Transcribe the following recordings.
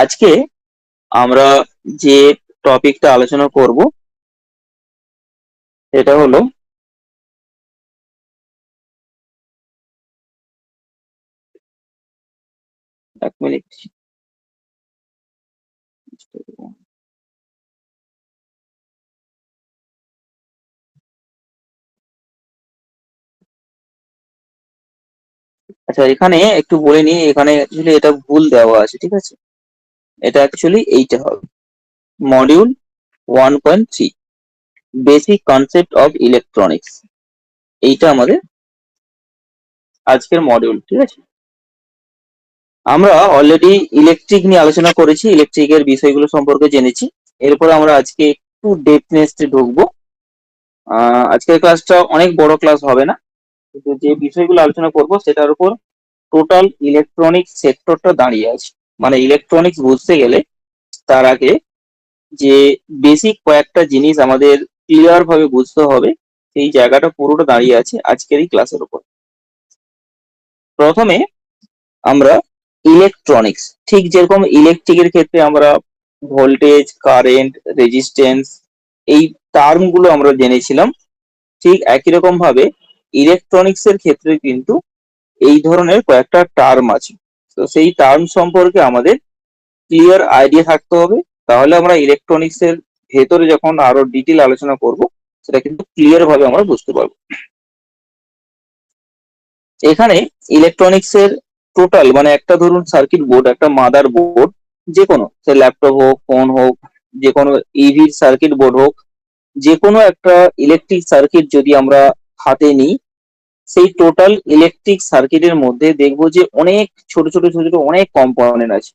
আজকে আমরা যে টপিকটা আলোচনা করব সেটা হলো এক মিনিট। আচ্ছা, এখানে একটু বলে নিই, এখানে অ্যাকচুয়ালি এটা ভুল দেওয়া আছে, ঠিক আছে? এটা অ্যাকচুয়ালি এইটা হবে module 1.3, basic concept of electronics. এইটা আমাদের আজকের মডিউল, ঠিক আছে? আমরা অলরেডি ইলেকট্রিক নিয়ে আলোচনা করেছি, ইলেকট্রিকের বিষয়গুলো সম্পর্কে জেনেছি। এরপর আমরা আজকে একটু ডেপনেসে ঢুকবো। আজকের ক্লাসটা অনেক বড় ক্লাস হবে না, কিন্তু যে বিষয়গুলো আলোচনা করব সেটার উপর টোটাল ইলেকট্রনিক্স সেক্টরটা দাঁড়িয়ে আছে। মানে ইলেকট্রনিক্স বুঝতে গেলে তার আগে যে বেসিক কয়েকটা জিনিস আমাদের ক্লিয়ার ভাবে বুঝতে হবে, সেই জায়গাটা পুরোটা দাঁড়িয়ে আছে আজকের এই ক্লাসের উপর। প্রথমে আমরা ইলেকট্রনিক্স, ঠিক যেরকম ইলেকট্রিকের ক্ষেত্রে আমরা ভোল্টেজ, কারেন্ট, রেজিস্ট্যান্স, এই টার্মগুলো আমরা জেনেছিলাম, ঠিক একই রকম ভাবে ইলেকট্রনিক্স এর ক্ষেত্রে কিন্তু এই ধরনের কয়েকটা টার্ম আছে। তো সেই টার্ম সম্পর্কে আমাদের ক্লিয়ার আইডিয়া থাকতে হবে, তাহলে আমরা ইলেকট্রনিক্স এর ভেতরে যখন আরো ডিটেল আলোচনা করব সেটা কিন্তু ক্লিয়ার ভাবে আমরা বুঝতে পারবো। এখানে ইলেকট্রনিক্স এর টোটাল মানে একটা ধরুন সার্কিট বোর্ড, একটা মাদার বোর্ড, যে কোনো সে ল্যাপটপ হোক, ফোন হোক, যে কোনো ইভির সার্কিট বোর্ড হোক, যে কোনো একটা ইলেকট্রিক সার্কিট যদি আমরা হাতে নিই, সেই টোটাল ইলেকট্রিক সার্কিটের মধ্যে দেখবো যে অনেক ছোট ছোট ছোট ছোট অনেক কম্পোনেন্ট আছে,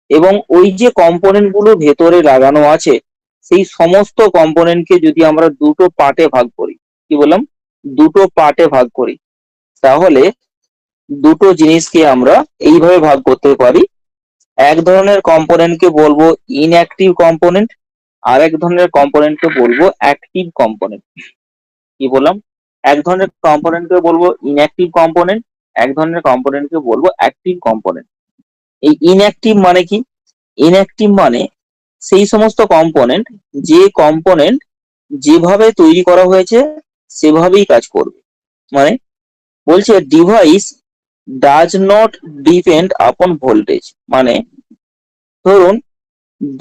এবং ওই যে কম্পোনেন্ট গুলো ভেতরে লাগানো আছে সেই সমস্ত কম্পোনেন্টকে যদি আমরা দুটো পার্টে ভাগ করি, কি বললাম, দুটো পার্টে ভাগ করি, তাহলে দুটো জিনিসকে আমরা এইভাবে ভাগ করতে পারি। এক ধরনের কম্পোনেন্টকে বলবো ইনঅ্যাক্টিভ কম্পোনেন্ট, আর এক ধরনের কম্পোনেন্টকে বলবো অ্যাক্টিভ কম্পোনেন্ট। কি বললাম, এক ধরনের কম্পোনেন্টকে বলবো ইনঅ্যাক্টিভ কম্পোনেন্ট, এক ধরনের কম্পোনেন্টকে বলবো অ্যাক্টিভ কম্পোনেন্ট। এই ইনঅ্যাক্টিভ মানে কি? ইনঅ্যাক্টিভ মানে সেই সমস্ত কম্পোনেন্ট, যে কম্পোনেন্ট যেভাবে তৈরি করা হয়েছে সেভাবেই কাজ করবে। মানে বলছে ডিভাইস ডাজ নট ডিপেন্ড আপন ভোল্টেজ। মানে ধরুন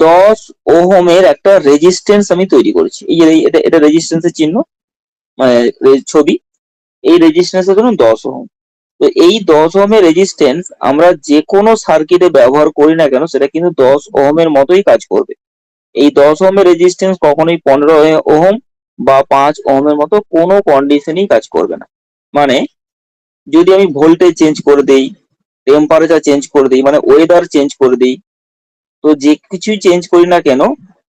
10 ওহমের একটা রেজিস্ট্যান্স আমি তৈরি করেছি, এই যে এটা এটা রেজিস্ট্যান্সের চিহ্ন, মানে ছবি। এই রেজিস্ট্যান্স ধরুন 10 ওহম। তো এই 10 ওহমের রেজিস্ট্যান্স আমরা যে কোনো সার্কিটে ব্যবহার করি না কেন সেটা কিন্তু 10 ওহমের মতোই কাজ করবে। এই 10 ওহমের রেজিস্ট্যান্স কখনোই 15 ওহম বা 5 ওহমের মতো কোনো কন্ডিশনেই কাজ করবে না। মানে যদি আমি ভোল্টেজ চেঞ্জ করে দেই, টেম্পারেচার চেঞ্জ করে দিই, মানে ওয়েদার চেঞ্জ করে দিই, তো যে কিছুই চেঞ্জ করি না কেন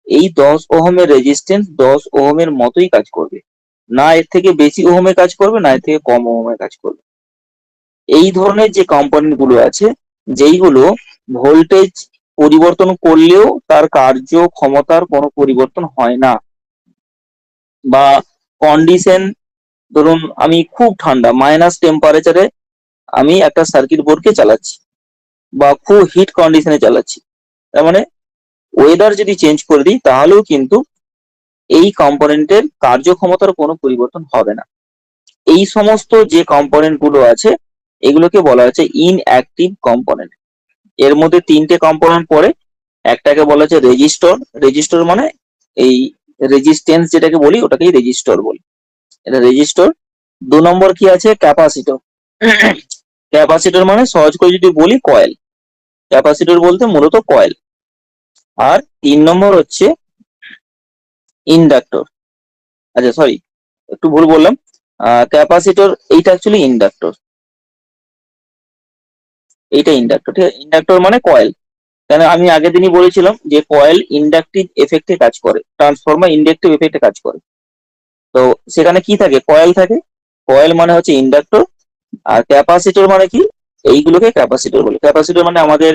এই 10 ওহমের রেজিস্ট্যান্স 10 ওহমের মতোই কাজ করবে। না এর থেকে বেশি ওহমে কাজ করবে, না এর থেকে কম ওহমে কাজ করবে। এই ধরনের যে কম্পোনেন্ট গুলো আছে, যেইগুলো ভোল্টেজ পরিবর্তন করলেও তার কার্য ক্ষমতার কোনো পরিবর্তন হয় না, বা কন্ডিশন, ধরুন আমি খুব ঠান্ডা মাইনাস টেম্পারেচারে আমি একটা সার্কিট বোর্ডকে চালাচ্ছি, বা খুব হিট কন্ডিশনে চালাচ্ছি, তার মানে ওয়েদার যদি চেঞ্জ করে দিই তাহলেও কিন্তু এই কম্পোনেন্টের কার্যক্ষমতার কোনো পরিবর্তন হবে না। এই সমস্ত যে কম্পোনেন্ট গুলো আছে এগুলোকে বলা হচ্ছে ইনঅ্যাক্টিভ কম্পোনেন্ট। এর মধ্যে তিনটে কম্পোনেন্ট পড়ে। একটাকে বলা হচ্ছে রেজিস্টর, রেজিস্টর মানে এই রেজিস্ট্যান্স যেটাকে বলি ওটাকেই রেজিস্টর বলি, এটা রেজিস্টর। 2 নম্বর কি আছে, ক্যাপাসিটর। ক্যাপাসিটর মানে সহজ করে যদি বলি কয়েল, ক্যাপাসিটর বলতে মূলত কয়েল। আর 3 নম্বর হচ্ছে ইন্ডাক্টর। আচ্ছা সরি, একটু ভুল বললাম, ক্যাপাসিটর এইটা অ্যাকচুয়ালি ইন্ডাক্টর, এইটা ইন্ডাক্টর, ঠিক আছে? ইন্ডাক্টর মানে কয়েল। কেন আমি আগের দিনই বলেছিলাম যে কয়েল ইন্ডাকটিভ এফেক্টে কাজ করে, ট্রান্সফরমার ইন্ডাকটিভ এফেক্টে কাজ করে। তো সেখানে কি থাকে, কয়েল থাকে। কয়েল মানে হচ্ছে ইন্ডাক্টর। আর ক্যাপাসিটর মানে কি, এইগুলোকে ক্যাপাসিটর বলে। ক্যাপাসিটর মানে আমাদের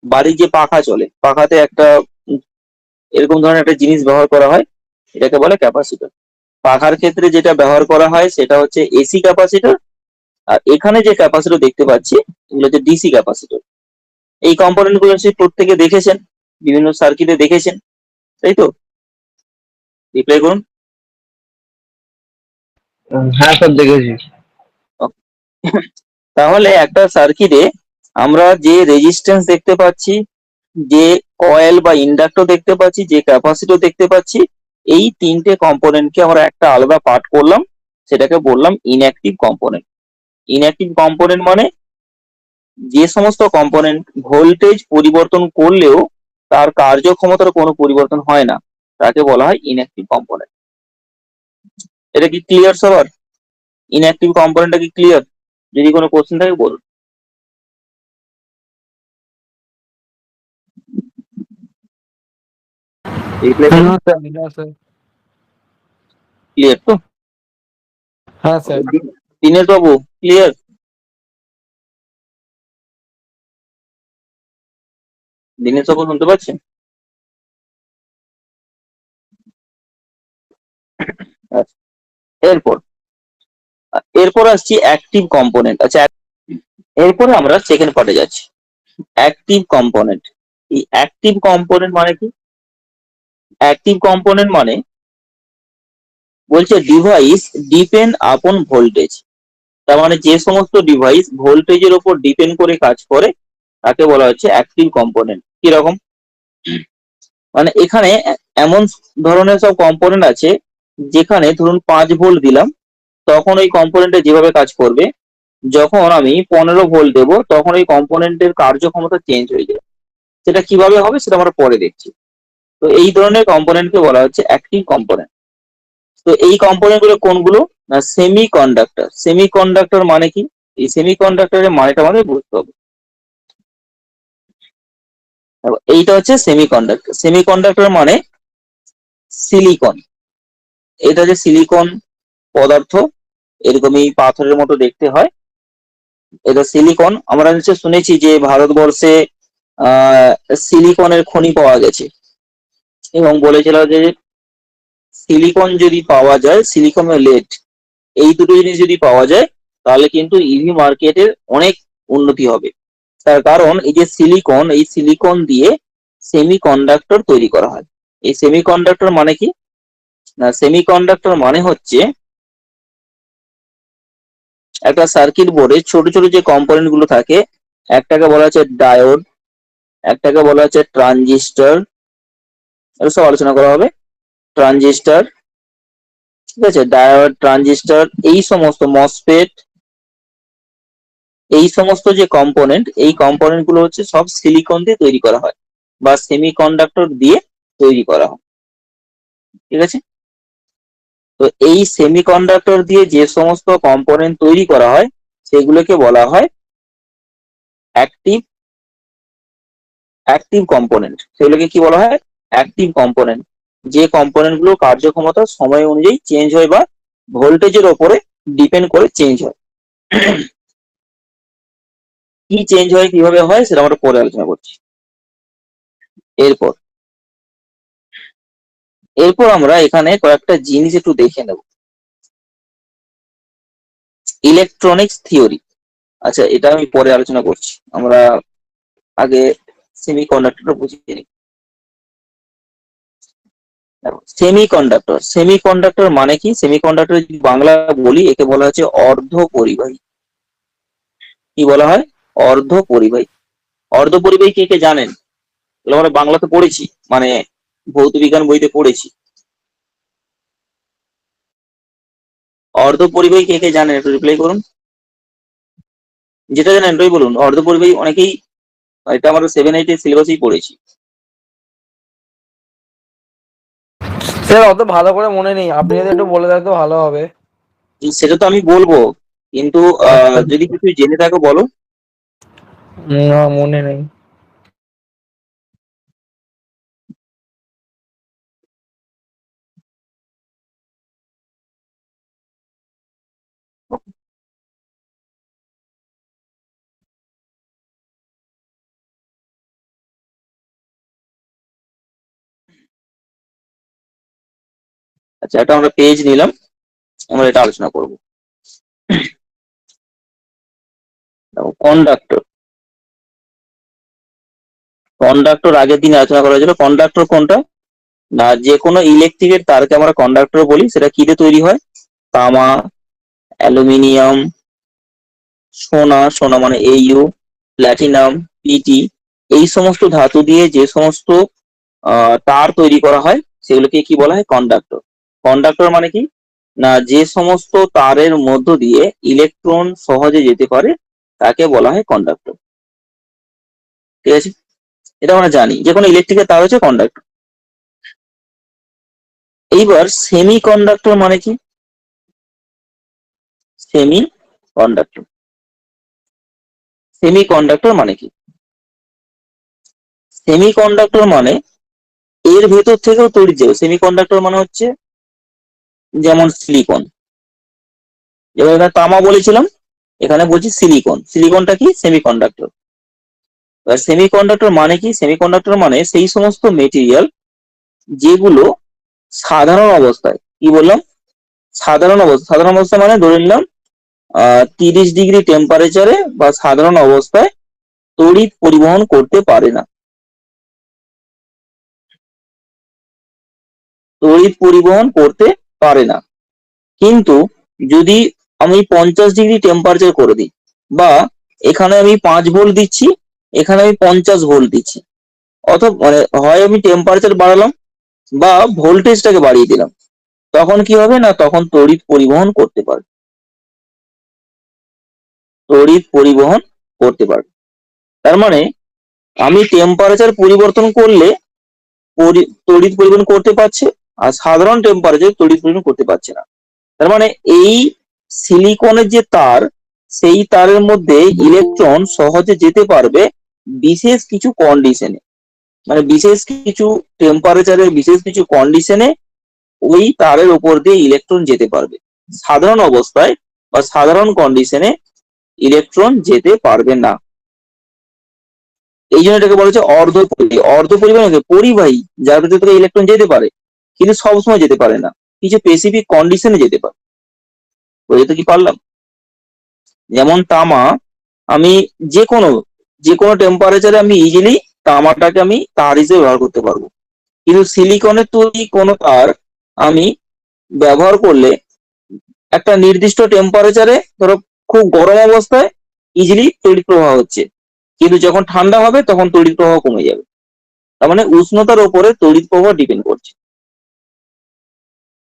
বাড়ির যে পাখা চলে, পাখাতে একটা এরকম ধরনের একটা জিনিস ব্যবহার করা হয়, এটাকে বলে ক্যাপাসিটর। পাখার ক্ষেত্রে যেটা ব্যবহার করা হয় সেটা হচ্ছে এসি ক্যাপাসিটর। আর এখানে যে ক্যাপাসিটর দেখতে পাচ্ছি এগুলো হচ্ছে ডিসি ক্যাপাসিটর। এই কম্পোনেন্ট গুলো প্রত্যেকে দেখেছেন, বিভিন্ন সার্কিটে দেখেছেন, তাই তো? রিপ্লাই করুন। হ্যাঁ স্যার, দেখেছি। তাহলে একটা সার্কিটে আমরা যে রেজিস্ট্যান্স দেখতে পাচ্ছি, যে কয়েল বা ইন্ডাক্টর দেখতে পাচ্ছি, যে ক্যাপাসিটর দেখতে পাচ্ছি, এই তিনটে কম্পোনেন্টকে আমরা একটা আলাদা পার্ট করলাম, সেটাকে বললাম ইনঅ্যাক্টিভ কম্পোনেন্ট। ইনঅ্যাক্টিভ কম্পোনেন্ট মানে যে সমস্ত কম্পোনেন্ট ভোল্টেজ পরিবর্তন করলেও তার কার্যক্ষমতার কোনো পরিবর্তন হয় না, তাকে বলা হয় ইনঅ্যাক্টিভ কম্পোনেন্ট। এটা কি ক্লিয়ার সবার? ইনঅ্যাক্টিভ কম্পোনেন্টটা কি ক্লিয়ার? যদি কোনো কোশ্চেন থাকে বলুন। রিপ্লাই করুন। না স্যার, না স্যার। ক্লিয়ার তো? হ্যাঁ স্যার। দীনেশ বাবু, ক্লিয়ার? দীনেশ বাবু শুনতে পাচ্ছেন? আচ্ছা, এরপর এরপর আসছি অ্যাক্টিভ কম্পোনেন্ট। আচ্ছা, এরপরে আমরা সেকেন্ড পার্টে যাচ্ছি, অ্যাক্টিভ কম্পোনেন্ট। এই অ্যাক্টিভ কম্পোনেন্ট মানে কি? অ্যাক্টিভ কম্পোনেন্ট মানে বলছে ডিভাইস ডিপেন্ড আপন ভোল্টেজ। তার মানে যে সমস্ত ডিভাইস ভোল্টেজের উপর ডিপেন্ড করে কাজ করে তাকে বলা হচ্ছে অ্যাক্টিভ কম্পোনেন্ট। কিরকম? মানে এখানে এমন ধরনের সব কম্পোনেন্ট আছে যেখানে ধরুন 5 ভোল্ট দিলাম, তখন ওই কম্পোনেন্টে যেভাবে কাজ করবে, যখন আমি 15 ভোল্ট দেবো তখন ওই কম্পোনেন্টের কার্যক্ষমতা চেঞ্জ হয়ে যায়। সেটা কিভাবে হবে সেটা আমরা পরে দেখছি। তো এই ধরনের কম্পোনেন্টকে বলা হচ্ছে অ্যাক্টিভ কম্পোনেন্ট। তো এই কম্পোনেন্ট গুলো কোনগুলো? না, সেমি কন্ডাক্টর। সেমি কন্ডাক্টর মানে কি? এই সেমি কন্ডাক্টরের মানেটা আমাদের বুঝতে হবে। এইটা হচ্ছে সেমি কন্ডাক্টর। সেমি কন্ডাক্টর মানে সিলিকন। এটা যে সিলিকন পদার্থ, এরকমই পাথরের মতো দেখতে হয়। এটা সিলিকন। আমরা নিশ্চয় শুনেছি যে ভারতবর্ষে আহ সিলিকনের খনি পাওয়া গেছে, এবং বলেছিল যে সিলিকন যদি পাওয়া যায়, সিলিকন ও লেড, এই দুটো জিনিস যদি পাওয়া যায় তাহলে কিন্তু ইভি মার্কেটের অনেক উন্নতি হবে। তার কারণ এই যে সিলিকন, এই সিলিকন দিয়ে সেমি কন্ডাক্টর তৈরি করা হয়। এই সেমি কন্ডাক্টর মানে কি? না, সেমি কন্ডাক্টর মানে হচ্ছে একটা সার্কিট বোর্ডে ছোট ছোট যে কম্পোনেন্ট গুলো থাকে, একটাকে বলা হচ্ছে ডায়োড, একটাকে বলা হচ্ছে ট্রানজিস্টর, এর সব আলোচনা করা হবে। ট্রানজিস্টর, ঠিক আছে, ডায়োড, ট্রানজিস্টর, এই সমস্ত মসফেট, এই সমস্ত যে কম্পোনেন্ট, এই কম্পোনেন্ট গুলো হচ্ছে সব সিলিকন দিয়ে তৈরি করা হয় বা সেমি কন্ডাক্টর দিয়ে তৈরি করা হয়। ঠিক আছে? তো এই সেমি কন্ডাক্টর দিয়ে যে সমস্ত কম্পোনেন্ট তৈরি করা হয় সেগুলোকে বলা হয় অ্যাক্টিভ অ্যাক্টিভ কম্পোনেন্ট। সেগুলোকে কি বলা হয়? Active component. যে কম্পোনেন্ট গুলো কার্যক্ষমতা সময় অনুযায়ী চেঞ্জ হয় বা ভোল্টেজের ওপরে ডিপেন্ড করে চেঞ্জ হয়। কি চেঞ্জ হয়, কিভাবে হয়, সেটা আমরা পরে আলোচনা করছি। এরপর এরপর আমরা এখানে কয়েকটা জিনিস একটু দেখে নেব। Electronics theory. আচ্ছা, এটা আমি পরে আলোচনা করছি, আমরা আগে সেমি কন্ডাক্টর বুঝিয়ে নিই। সেমি কন্ডাক্টর, সেমি কন্ডাক্টর মানে কি? সেমি কন্ডাক্টর যদি বাংলা বলি, একে বলা হচ্ছে অর্ধ পরিবাহী। কি বলা হয়? অর্ধ পরিবাহী। অর্ধ পরিবাহী কে কে জানেন? এগুলো আমরা বাংলাতে পড়েছি, মানে ভৌত বিজ্ঞান বইতে পড়েছি। অর্ধ পরিবাহী কে কে জানেন একটু রিপ্লাই করুন। যেটা জানেন এটাই বলুন। অর্ধ পরিবাহী অনেকেই, এটা আমরা 7-8 এর সিলেবাসেই পড়েছি। স্যার অত ভালো করে মনে নেই, আপনি যদি একটু বলে দেন তো ভালো হবে। সেটা তো আমি বলবো, কিন্তু আচ্ছা। যদি কিছু জেনে থাকো বলো। না, মনে নেই। আচ্ছা, এটা আমরা পেজ নিলাম, আমরা এটা আলোচনা করবো। কন্ডাক্টর। কন্ডাক্টর আগের দিন আলোচনা করা হয়েছিল। কন্ডাক্টর কোনটা না, যে কোনো ইলেকট্রিকের তারকে আমরা কন্ডাক্টর বলি। সেটা কি দিয়ে তৈরি হয়? তামা, অ্যালুমিনিয়াম, সোনা, সোনা মানে Au, প্ল্যাটিনাম, পিটি, এই সমস্ত ধাতু দিয়ে যে সমস্ত তার তৈরি করা হয় সেগুলোকে কি বলা হয়? কন্ডাক্টর। কন্ডাক্টর মানে কি না, যে সমস্ত তারের মধ্য দিয়ে ইলেকট্রন সহজে যেতে পারে তাকে বলা হয় কন্ডাক্টর। ঠিক আছে, এটা আমরা জানি যে কোনো ইলেকট্রিকের তার হচ্ছে কন্ডাক্টর। এইবার সেমি কন্ডাক্টর মানে কি? সেমি কন্ডাক্টর, সেমি কন্ডাক্টর মানে কি? সেমি কন্ডাক্টর মানে এর ভেতর থেকেও তড়িৎ যাবে। সেমি কন্ডাক্টর মানে হচ্ছে যেমন সিলিকন, যেমন এখানে তামা বলেছিলাম, এখানে বলছি সিলিকন। সিলিকনটা কি? Semi conductor. এবার সেমি কন্ডাক্টর মানে কি? সেমি কন্ডাক্টর মানে সেই সমস্ত মেটেরিয়াল যেগুলো সাধারণ অবস্থায়, কি বললাম? সাধারণ অবস্থা। সাধারণ অবস্থা মানে ধরে নিলাম 30 ডিগ্রি টেম্পারেচারে বা সাধারণ অবস্থায় তড়িৎ পরিবহন করতে পারে না। তড়িৎ পরিবহন করতে পারে না। কিন্তু যদি আমি 50 ডিগ্রি টেম্পারেচার করে দিই, বা এখানে আমি 5 ভোল্ট দিচ্ছি, এখানে আমি 50 ভোল্ট দিচ্ছি, অথবা মানে হয় আমি টেম্পারেচার বাড়ালাম বা ভোল্টেজটাকে বাড়িয়ে দিলাম, তখন কি হবে না, তখন তড়িৎ পরিবহন করতে পারবে। তড়িৎ পরিবহন করতে পারবে। তার মানে আমি টেম্পারেচার পরিবর্তন করলে তড়িৎ পরিবহন করতে পারছে, আর সাধারণ টেম্পারেচার তড়িৎ পরিবহন করতে পারছে না। তার মানে এই সিলিকনের যে তার, সেই তারের মধ্যে ইলেকট্রন সহজে যেতে পারবে বিশেষ কিছু কন্ডিশনে, মানে বিশেষ কিছু টেম্পারেচারের বিশেষ কিছু কন্ডিশনে ওই তারের উপর দিয়ে ইলেকট্রন যেতে পারবে। সাধারণ অবস্থায় বা সাধারণ কন্ডিশনে ইলেকট্রন যেতে পারবে না। এই জন্য এটাকে বলা হচ্ছে অর্ধপরিবাহী। অর্ধপরিবাহী মানে পরিবাহী, যার ভিতরে থেকে ইলেকট্রন যেতে পারে কিন্তু সবসময় যেতে পারে না, কিছু স্পেসিফিক কন্ডিশনে যেতে পারে। বুঝতে কি পারলাম? যেমন তামা, আমি যে কোনো টেম্পারেচারে আমি ইজিলি তামাটাকে আমি তার হিসেবে ব্যবহার করতে পারবো। কিন্তু সিলিকনের তৈরি কোনো তার আমি ব্যবহার করলে একটা নির্দিষ্ট টেম্পারেচারে, ধরো খুব গরম অবস্থায় ইজিলি তড়িৎ প্রবাহ হচ্ছে, কিন্তু যখন ঠান্ডা হবে তখন তড়িৎ প্রবাহ কমে যাবে। তার মানে উষ্ণতার উপরে তড়িৎ প্রবাহ ডিপেন্ড করছে।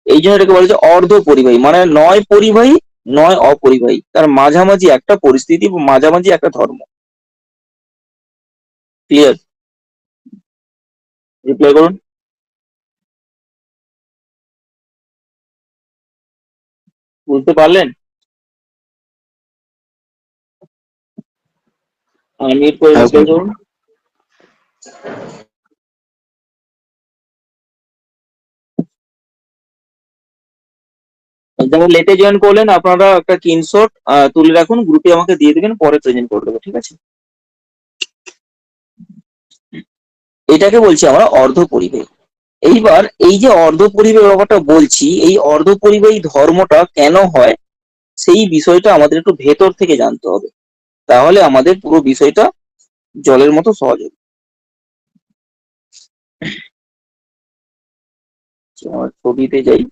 এই জন্য এটাকে বলা হচ্ছে অর্ধ পরিবাহী, মানে নয় পরিবাহী নয় অপরিবাহী, তার মাঝামাঝি একটা পরিস্থিতি, মাঝামাঝি একটা ধর্ম। ক্লিয়ার? রিপ্লাই করুন। বুঝতে পারলেন? আনমিউট করে হ্যাঁ রিপ্লাই স্যার। করুন। যারা লেটে জয়েন করলেন আপনারা একটা স্ক্রিনশট তুলে রাখুন, গ্রুপে আমাকে দিয়ে দেবেন, পরে প্রেজেন্ট করে দেবো। ঠিক আছে, এটাকে বলছি আমরা অর্ধ পরিবাহী। এইবার এই যে অর্ধ পরিবাহী ব্যাপারটা বলছি, এই অর্ধ পরিবাহী ধর্মটা কেন হয় সেই বিষয়টা আমাদের একটু ভেতর থেকে জানতে হবে, তাহলে আমাদের পুরো বিষয়টা জলের মতো সহজ হবে। আমার ছবিতে যাই,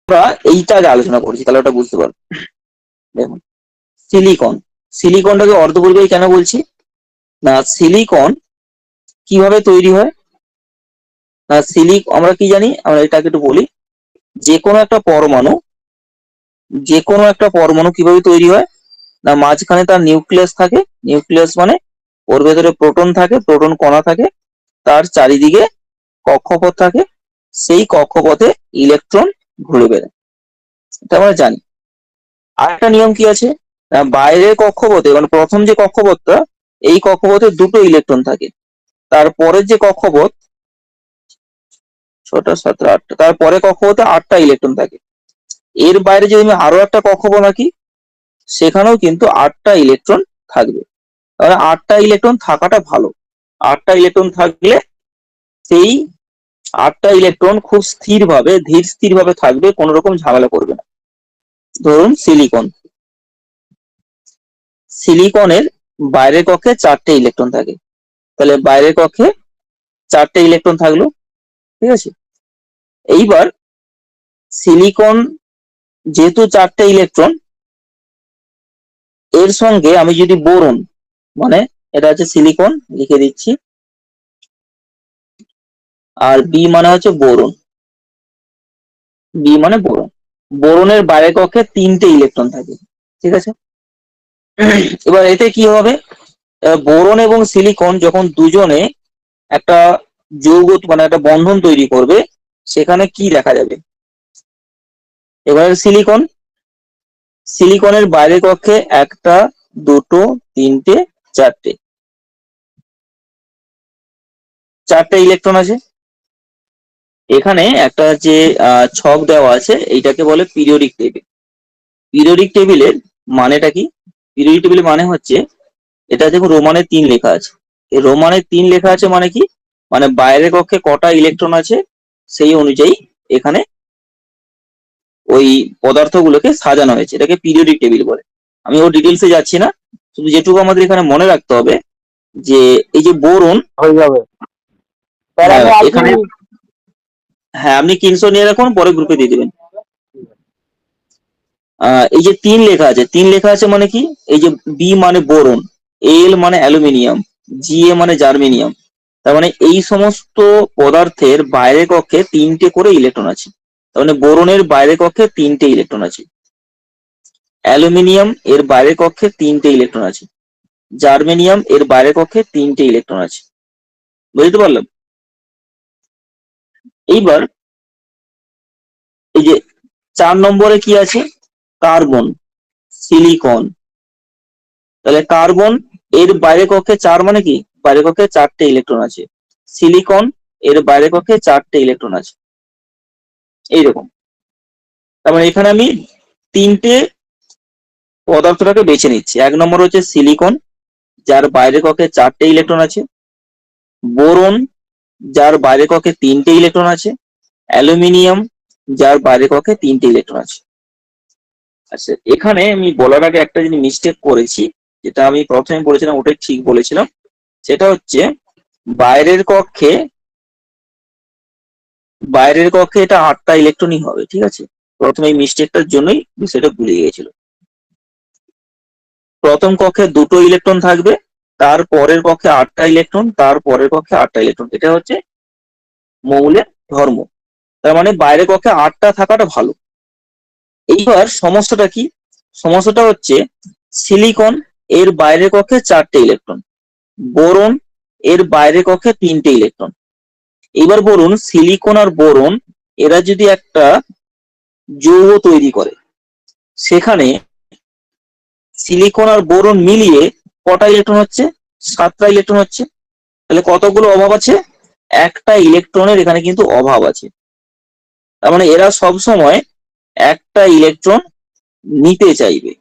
আমরা এইটা আগে আলোচনা করছি, তাহলে ওটা বুঝতে পারবো। দেখুন, সিলিকন, সিলিকনটাকে অর্ধপরিবাহী কেন বলছি না, সিলিকন কিভাবে তৈরি হয় না, আমরা কি জানি, আমরা এটাকে একটু বলি। যে কোনো একটা পরমাণু, যে কোনো একটা পরমাণু কিভাবে তৈরি হয় না, মাঝখানে তার নিউক্লিয়াস থাকে। নিউক্লিয়াস মানে ওর ভেতরে প্রোটন থাকে, প্রোটন কণা থাকে, তার চারিদিকে কক্ষপথ থাকে, সেই কক্ষপথে ইলেকট্রন ঘুরে বেড়ায়, এটা আমরা জানি। আরেকটা নিয়ম কি আছে না, বাইরের কক্ষপথে মানে প্রথম যে কক্ষপথটা, এই কক্ষপথে দুটো ইলেকট্রন থাকে। তারপরের যে কক্ষপথ, 6টা 7টা 8টা, তারপরে কক্ষপথে 8টা ইলেকট্রন থাকে। এর বাইরে যদি আমি আরো একটা কক্ষপথ আঁকি, সেখানেও কিন্তু 8টা ইলেকট্রন থাকবে। তাহলে 8টা ইলেকট্রন থাকাটা ভালো। 8টা ইলেকট্রন থাকলে সেই 8টা ইলেকট্রন খুব স্থিরভাবে, ধীর স্থির ভাবে থাকবে, কোন রকম ঝামেলা করবে না। ধরুন সিলিকন, সিলিকনের বাইরের কক্ষে 4টে ইলেকট্রন থাকে, তাহলে বাইরের কক্ষে 4টে ইলেকট্রন থাকলো, ঠিক আছে। এইবার সিলিকন যেহেতু 4টে ইলেকট্রন, এর সঙ্গে আমি যদি বোরন, মানে এটা হচ্ছে সিলিকন, লিখে দিচ্ছি, আর বি মানে হচ্ছে বোরন, বি মানে বোরন। বোরনের বাইরের কক্ষে 3টে ইলেকট্রন থাকে, ঠিক আছে। এবার এতে কি হবে, বোরন এবং সিলিকন যখন দুজনে একটা যৌগ মানে একটা বন্ধন তৈরি করবে, সেখানে কি দেখা যাবে। এবারে সিলিকনের বাইরের কক্ষে 1টা 2টো 3টে 4টে ইলেকট্রন আছে। এখানে একটা যে ছক দেওয়া আছে, এইটাকে বলে পিরিয়ডিক টেবিল। পিরিয়ডিক টেবিলের মানেটা কি? পিরিয়ডিক টেবিলের মানে হচ্ছে, এটা দেখুন রোমানে 3 লেখা আছে। এই রোমানে 3 লেখা আছে মানে কি, মানে বাইরের কক্ষে কটা ইলেকট্রন আছে সেই অনুযায়ী এখানে ওই পদার্থগুলোকে সাজানো হয়েছে, এটাকে পিরিয়ডিক টেবিল বলে। আমি ওর ডিটেলসে যাচ্ছি না, শুধু যেটুকু আমাদের এখানে মনে রাখতে হবে যে এই যে বোরন হয়ে যাবে। তাহলে আমি আর কি এখানে, হ্যাঁ আপনি কিনশো নিয়ে রাখুন, পরে গ্রুপে দিয়ে দেবেন। এই যে 3 লেখা আছে, 3 লেখা আছে মানে কি, এই যে বি মানে বোরন, এল মানে অ্যালুমিনিয়াম, জি এ মানে জার্মেনিয়াম। তার মানে এই সমস্ত পদার্থের বাইরের কক্ষে 3টে করে ইলেকট্রন আছে। তার মানে বোরনের বাইরের কক্ষে 3টে ইলেকট্রন আছে, অ্যালুমিনিয়াম এর বাইরের কক্ষে 3টে ইলেকট্রন আছে, জার্মেনিয়াম এর বাইরের কক্ষে 3টে ইলেকট্রন আছে। বুঝতে পারলাম? এইবার এই যে 4 নম্বরে কি আছে, কার্বন, সিলিকন। তাহলে কার্বন এর বাইরের কক্ষে 4 মানে কি, বাইরের কক্ষে 4টে ইলেকট্রন আছে। সিলিকন এর বাইরের কক্ষে 4টে ইলেকট্রন আছে, এইরকম। তার মানে এখানে আমি 3টে পদার্থটাকে বেছে নিচ্ছি। 1 নম্বর হচ্ছে সিলিকন, যার বাইরের কক্ষে 4টে ইলেকট্রন আছে, বোরন যার বাইরের কক্ষে 3টে ইলেকট্রন আছে, অ্যালুমিনিয়াম যার বাইরের কক্ষে 3টে ইলেকট্রন আছে। আচ্ছা, এখানে আমি বলার আগে একটা জিনিস মিস্টেক করেছি, যেটা আমি প্রথমে বলেছিলাম ওটাই ঠিক বলেছিলাম। সেটা হচ্ছে বাইরের কক্ষে এটা 8টা ইলেকট্রনই হবে, ঠিক আছে। প্রথমে এই মিস্টেকটার জন্যই বিষয়টা ভুলে গিয়েছিল। প্রথম কক্ষে 2টো ইলেকট্রন থাকবে, তার পরের কক্ষে 8টা ইলেকট্রন, তার পরের কক্ষে 8টা ইলেকট্রন। এটা হচ্ছে মৌলের ধর্ম। তার মানে বাইরের কক্ষে 8টা থাকাটা ভালো। এইবার সমস্যাটা কি, সমস্যাটা হচ্ছে সিলিকন এর বাইরের কক্ষে 4টে ইলেকট্রন, বোরন এর বাইরের কক্ষে 3টে ইলেকট্রন। এবার বলুন সিলিকন আর বোরন এরা যদি একটা যৌগ তৈরি করে, সেখানে সিলিকন আর বোরন মিলিয়ে কটা ইলেকট্রন হচ্ছে, 7টা ইলেকট্রন হচ্ছে। তাহলে কতগুলো অভাব আছে, একটা ইলেকট্রনের এখানে কিন্তু অভাব আছে। তার মানে এরা সব সময় একটা ইলেকট্রন নিতে চাইবে।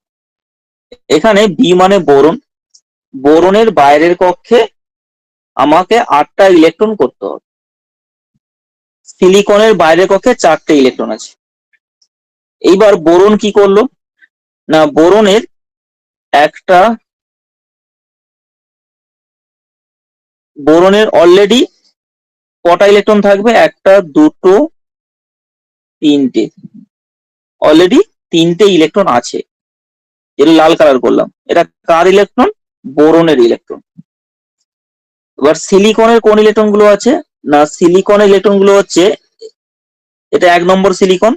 এখানে বি মানে বোরন, বোরনের বাইরের কক্ষে আমাকে 8টা ইলেকট্রন করতে হবে। সিলিকনের বাইরের কক্ষে 4টে ইলেকট্রন আছে। এইবার বোরন কি করলো, না বোরনের একটা, বোরনের অলরেডি কটা ইলেকট্রন থাকবে, 1টা 2টো 3টে, অলরেডি 3টে ইলেকট্রন আছে। যেটা লাল কালার করলাম, এটা কার ইলেকট্রন, বোরনের ইলেকট্রন। এবার সিলিকনের কোন ইলেকট্রন গুলো আছে, না সিলিকনের ইলেকট্রন গুলো হচ্ছে, এটা 1 নম্বর সিলিকন,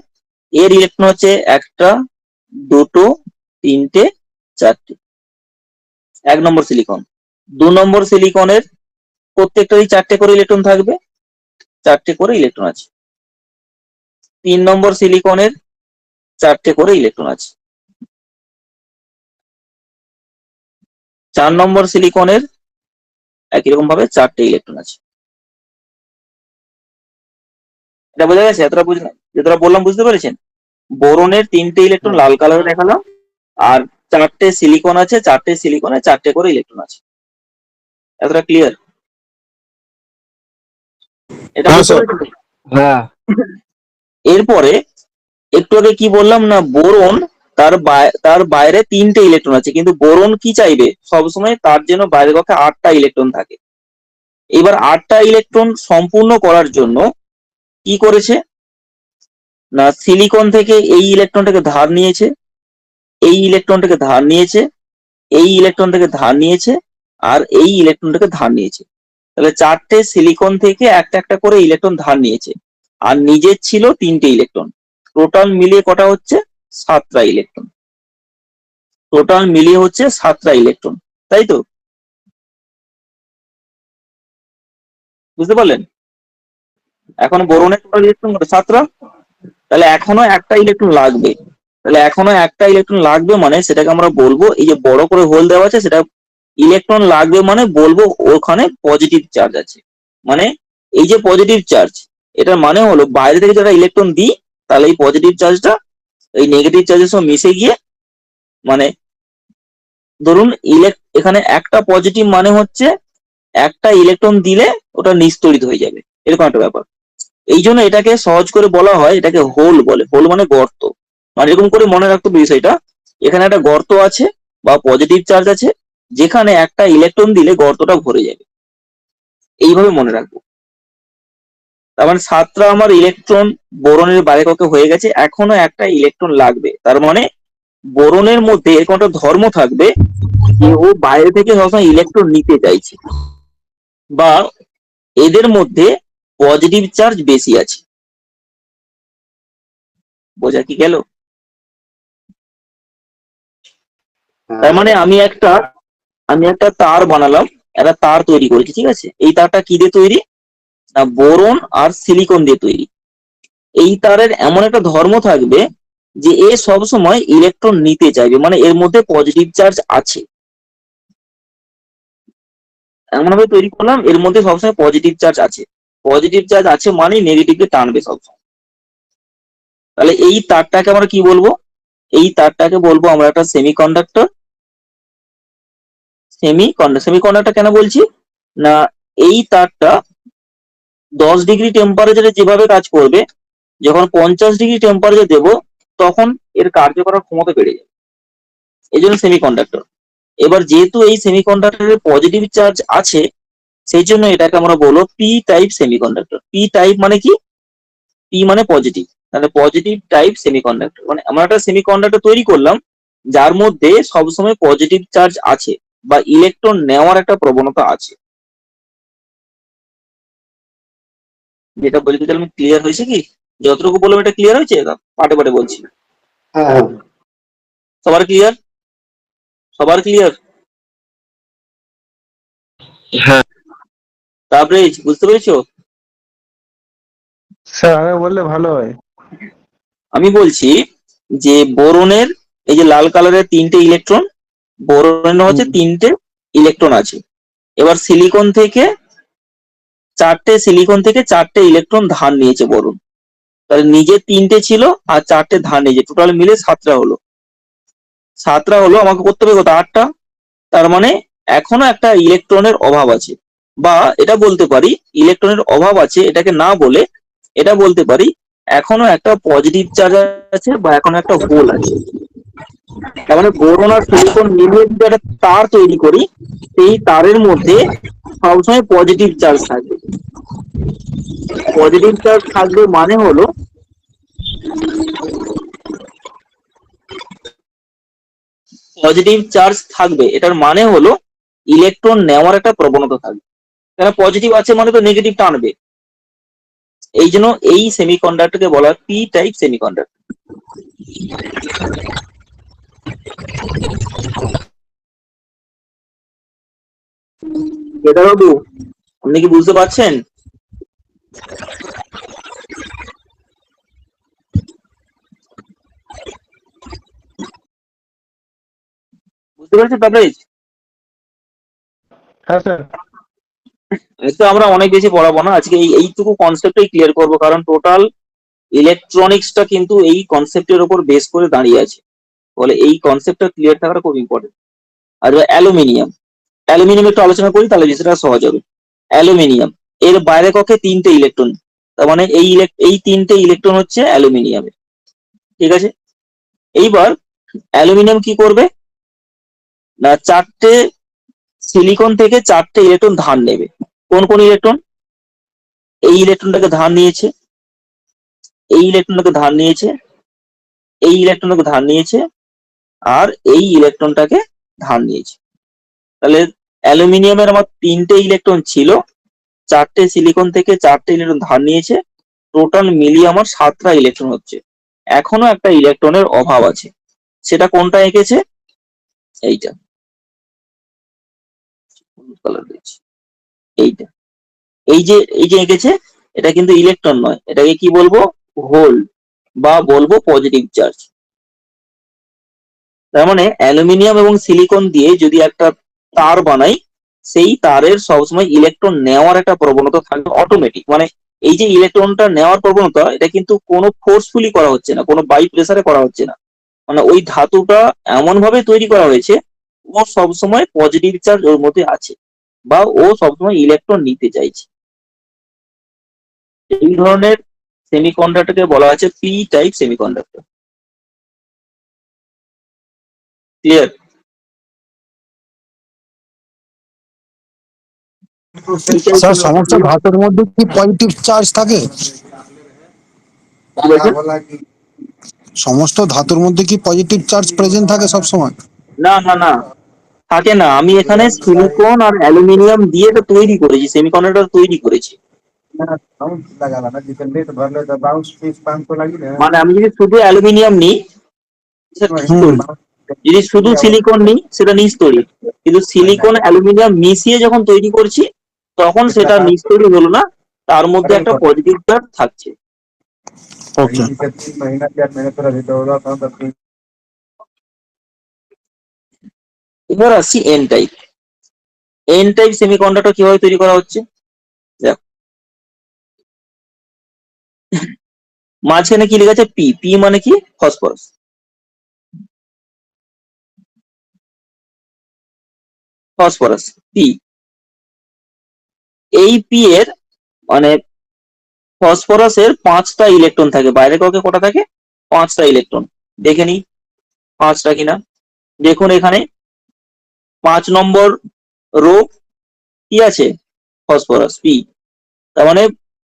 এর ইলেকট্রন হচ্ছে 1টা 2টো 3টে 4টে, 1 নম্বর সিলিকন। 2 নম্বর সিলিকনের প্রত্যেকটারই 4টে করে ইলেকট্রন থাকবে, 4টে করে ইলেকট্রন আছে। 3 নম্বর সিলিকনের 4টে করে ইলেকট্রন আছে। 4 নম্বর সিলিকনের একই রকম ভাবে 4টে ইলেকট্রন আছে। এটা বোঝা গেছে? এতটা বুঝলাম, যেটা বললাম বুঝতে পেরেছেন? বোরনের 3টে ইলেকট্রন লাল কালারে দেখালাম, আর 4টে সিলিকন আছে, 4টে সিলিকনে 4টে করে ইলেকট্রন আছে। এতটা ক্লিয়ার? এটা হ্যাঁ বুঝতে স্যার। পেরেছেন? হ্যাঁ। এরপরে একটু আগে কি বললাম, না বোরন তার বাইরে 3টে ইলেকট্রন আছে, কিন্তু বোরন কি চাইবে, সবসময় তার জন্য বাইরের কক্ষে 8টা ইলেকট্রন থাকে। এবার 8টা ইলেকট্রন সম্পূর্ণ করার জন্য কি করেছে, না সিলিকন থেকে এই ইলেকট্রনটাকে ধার নিয়েছে, এই ইলেকট্রনটাকে ধার নিয়েছে, এই ইলেকট্রনটাকে ধার নিয়েছে, আর এই ইলেকট্রনটাকে ধার নিয়েছে। তাহলে 4টে সিলিকন থেকে একটা একটা করে ইলেকট্রন ধার নিয়েছে, আর নিজের ছিল 3টে ইলেকট্রন। টোটাল মিলিয়ে কটা হচ্ছে, 7টা ইলেকট্রন। টোটাল মিলিয়ে হচ্ছে 7টা ইলেকট্রন, তাই তো? বুঝতে পারলেন? এখন বোরনের টোটাল ইলেকট্রন কত, 7টা। তাহলে এখনো একটা ইলেকট্রন লাগবে। তাহলে এখনো একটা ইলেকট্রন লাগবে মানে সেটাকে আমরা বলবো, এই যে বড় করে হোল দেওয়া আছে সেটা ইলেকট্রন লাগবে মানে বলবো ওখানে পজিটিভ চার্জ আছে। মানে এই যে পজিটিভ চার্জ, এটার মানে হলো বাইরে থেকে যারা ইলেকট্রন দিই তাহলে এই পজিটিভ চার্জটা এই নেগেটিভ চার্জের সঙ্গে মিশে গিয়ে, মানে ধরুন এখানে একটা পজিটিভ মানে হচ্ছে একটা ইলেকট্রন দিলে ওটা নিস্তড়িত হয়ে যাবে, এরকম একটা ব্যাপার। এই জন্য এটাকে সহজ করে বলা হয়, এটাকে হোল বলে। হোল মানে গর্ত। মানে এরকম করে মনে রাখতে বিষয়টা, এখানে একটা গর্ত আছে বা পজিটিভ চার্জ আছে, যেখানে একটা ইলেকট্রন দিলে গর্তটা ভরে যাবে, এইভাবে মনে রাখবো। তার মানে 7টা আমার ইলেকট্রন বোরনের বাইরে কক্ষে হয়ে গেছে, এখনো একটা ইলেকট্রন লাগবে। তার মানে বোরনের মধ্যে এরকম একটা ধর্ম থাকবে যে ও বাইরে থেকে সবসময় ইলেকট্রন নিতে চাইছে, বা এদের মধ্যে পজিটিভ চার্জ বেশি আছে। বোঝা কি গেল? তার মানে আমি একটা তার বানালাম, একটা তার তৈরি করেছি, ঠিক আছে? এই তারটা কি দিয়ে তৈরি, না বোরন আর সিলিকন দিয়ে তৈরি। এই তারের এমন একটা ধর্ম থাকবে যে এ সব সময় ইলেকট্রন নিতে চাইবে, মানে এর মধ্যে পজিটিভ চার্জ আছে। এমন ভাবে তৈরি করলাম এর মধ্যে সবসময় পজিটিভ চার্জ আছে। পজিটিভ চার্জ আছে মানে নেগেটিভকে টানবে সবসময়। তাহলে এই তারটাকে আমরা কি বলবো, এই তারটাকে বলবো আমরা একটা সেমিকন্ডাক্টর। সেমিকন্ডাক্টর কেন বলছি, না এই তারটা 10 ডিগ্রি টেম্পারেচারে যেভাবে কাজ করবে, যখন 50 ডিগ্রি টেম্পারেচার দেবো তখন এর কার্য করার ক্ষমতা বেড়ে যাবে, এই জন্য সেমিকন্ডাক্টর। এবার যেহেতু এই সেমিকন্ডাক্টরের পজিটিভ চার্জ আছে, সেই জন্য এটাকে আমরা বলবো P type semiconductor. P type মানে কি, পি মানে পজিটিভ, তাহলে পজিটিভ টাইপ সেমিকন্ডাক্টর। মানে আমরা একটা সেমিকন্ডাক্টর তৈরি করলাম যার মধ্যে সবসময় পজিটিভ চার্জ আছে বা ইলেকট্রন নেওয়ার একটা প্রবণতা আছে। যেটা বলতে চাইলাম ক্লিয়ার হয়েছে কি? যতটুকু বললাম এটা ক্লিয়ার হয়েছে? পাটে পাটে বলছি। হ্যাঁ সবার ক্লিয়ার? সবার ক্লিয়ার? হ্যাঁ তারপরে বুঝতে পেরেছো? স্যার আগে বললে ভালো হয়। আমি বলছি যে বোরনের এই যে লাল কালারের 3টে ইলেকট্রন, বোরনের হচ্ছে 3টে ইলেকট্রন আছে। এবার সিলিকন থেকে 4টে ইলেকট্রন ধার নিয়েছে বোরন। তাহলে নিজের 3টে ছিল আর 4টে ধার নিয়েছে, টোটাল মিলে 7টা হলো। 7টা হলো, আমাকে করতে হবে কত, 8টা। তার মানে এখনো একটা ইলেকট্রনের অভাব আছে, বা এটা বলতে পারি ইলেকট্রনের অভাব আছে এটাকে না বলে এটা বলতে পারি এখনো একটা পজিটিভ চার্জ আছে বা এখনো একটা হোল আছে। তার মানে বোরন আর সিলিকন মিলিয়ে যদি একটা তার তৈরি করি, সেই তারের মধ্যে সবসময় পজিটিভ চার্জ থাকবে। পজিটিভ চার্জ থাকবে মানে হলো পজিটিভ চার্জ থাকবে, এটার মানে হলো ইলেকট্রন নেওয়ার একটা প্রবণতা থাকবে। কেন পজিটিভ আছে মানে তো নেগেটিভ টানবে, এই জন্য এই সেমিকন্ডাক্টরকে বলা হয় পি টাইপ সেমিকন্ডাক্টর। বাবু আপনি কি বুঝতে পারছেন? বুঝতে পারছেন তারপরে? হ্যাঁ স্যার। তো আমরা অনেক বেশি পড়াবো না আজকে, এইটুকু কনসেপ্টই ক্লিয়ার করবো, কারণ টোটাল ইলেকট্রনিক্সটা কিন্তু এই কনসেপ্টের উপর বেস করে দাঁড়িয়ে আছে। বলে এই কনসেপ্টটা ক্লিয়ার থাকাটা খুব ইম্পর্টেন্ট। আর অ্যালুমিনিয়াম, অ্যালুমিনিয়াম একটু আলোচনা করি তাহলে বিষয়টা সহজ হবে। অ্যালুমিনিয়াম এর বাইরে কক্ষে 3টে ইলেকট্রন, তার মানে এই 3টে ইলেকট্রন হচ্ছে অ্যালুমিনিয়ামের, ঠিক আছে? এইবার অ্যালুমিনিয়াম কি করবে, না 4টে সিলিকন থেকে 4টে ইলেকট্রন ধার নেবে। কোন কোন ইলেকট্রন? এই ইলেকট্রনটাকে ধার নিয়েছে, এই ইলেকট্রনটাকে ধার নিয়েছে, এই ইলেকট্রনটাকে ধার নিয়েছে, আর এই ইলেকট্রনটাকে ধার নিয়েছে। তাহলে অ্যালুমিনিয়ামের আমার 3টে ইলেকট্রন ছিল, 4টে সিলিকন থেকে 4টে ইলেকট্রন ধার নিয়েছে, টোটাল মিলিয়ে আমার 7টা ইলেকট্রন হচ্ছে। এখনো একটা ইলেকট্রনের অভাব আছে, সেটা কোনটা এঁকেছে? এইটা, কালার দিচ্ছি, এইটা। এই যে এঁকেছে, এটা কিন্তু ইলেকট্রন নয়, এটাকে কি বলবো? হোল বা বলবো পজিটিভ চার্জ। তার মানে অ্যালুমিনিয়াম এবং সিলিকন দিয়ে যদি একটা তার বানাই, সেই তারের সবসময় ইলেকট্রন নেওয়ার একটা প্রবণতা থাকবে অটোমেটিক। মানে এই যে ইলেকট্রনটা নেওয়ার প্রবণতা, এটা কিন্তু কোনো ফোর্সফুলি করা হচ্ছে না, কোনো বাই প্রেসারে করা হচ্ছে না। মানে ওই ধাতুটা এমন ভাবে তৈরি করা হয়েছে, ও সবসময় পজিটিভ চার্জ ওর মধ্যে আছে, বা ও সবসময় ইলেকট্রন নিতে চাইছে। এই ধরনের সেমিকন্ডাক্টরকে বলা আছে P type semiconductor. Clear? Sir সমস্ত ধাতুর মধ্যে কি পজিটিভ চার্জ থাকে? সমস্ত ধাতুর মধ্যে কি পজিটিভ চার্জ প্রেজেন্ট থাকে সব সময়? না না না, থাকে না। আমি এখানে সিলিকন আর অ্যালুমিনিয়াম দিয়ে তো তৈরি করেছি, সেমিকন্ডাক্টর তৈরি করেছি। মানে আমি যদি শুধু অ্যালুমিনিয়াম নিই, সেটা নিচ তৈরি। যদি শুধু সিলিকন নিই, সেটা নিচ তৈরি। কিন্তু সিলিকন অ্যালুমিনিয়াম মিশিয়ে যখন তৈরি করছি, তখন সেটা নিচ তৈরি হলো না, তার মধ্যে একটা পজিটিভ চার্জ থাকছে। ওকে। এবার আসছি N type. N type semiconductor কিভাবে তৈরি করা হচ্ছে? দেখো, মাঝখানে কি লেখা আছে? পি। পি মানে কি? ফসফরাস। Phosphorus, P. এই পি এর মানে ফসফরাসের 5টা ইলেকট্রন থাকে। বাইরে কাউকে কটা থাকে? 5টা ইলেকট্রন। দেখে নিই 5টা কিনা। দেখুন এখানে 5 নম্বর রো কি আছে? Phosphorus, P. তার মানে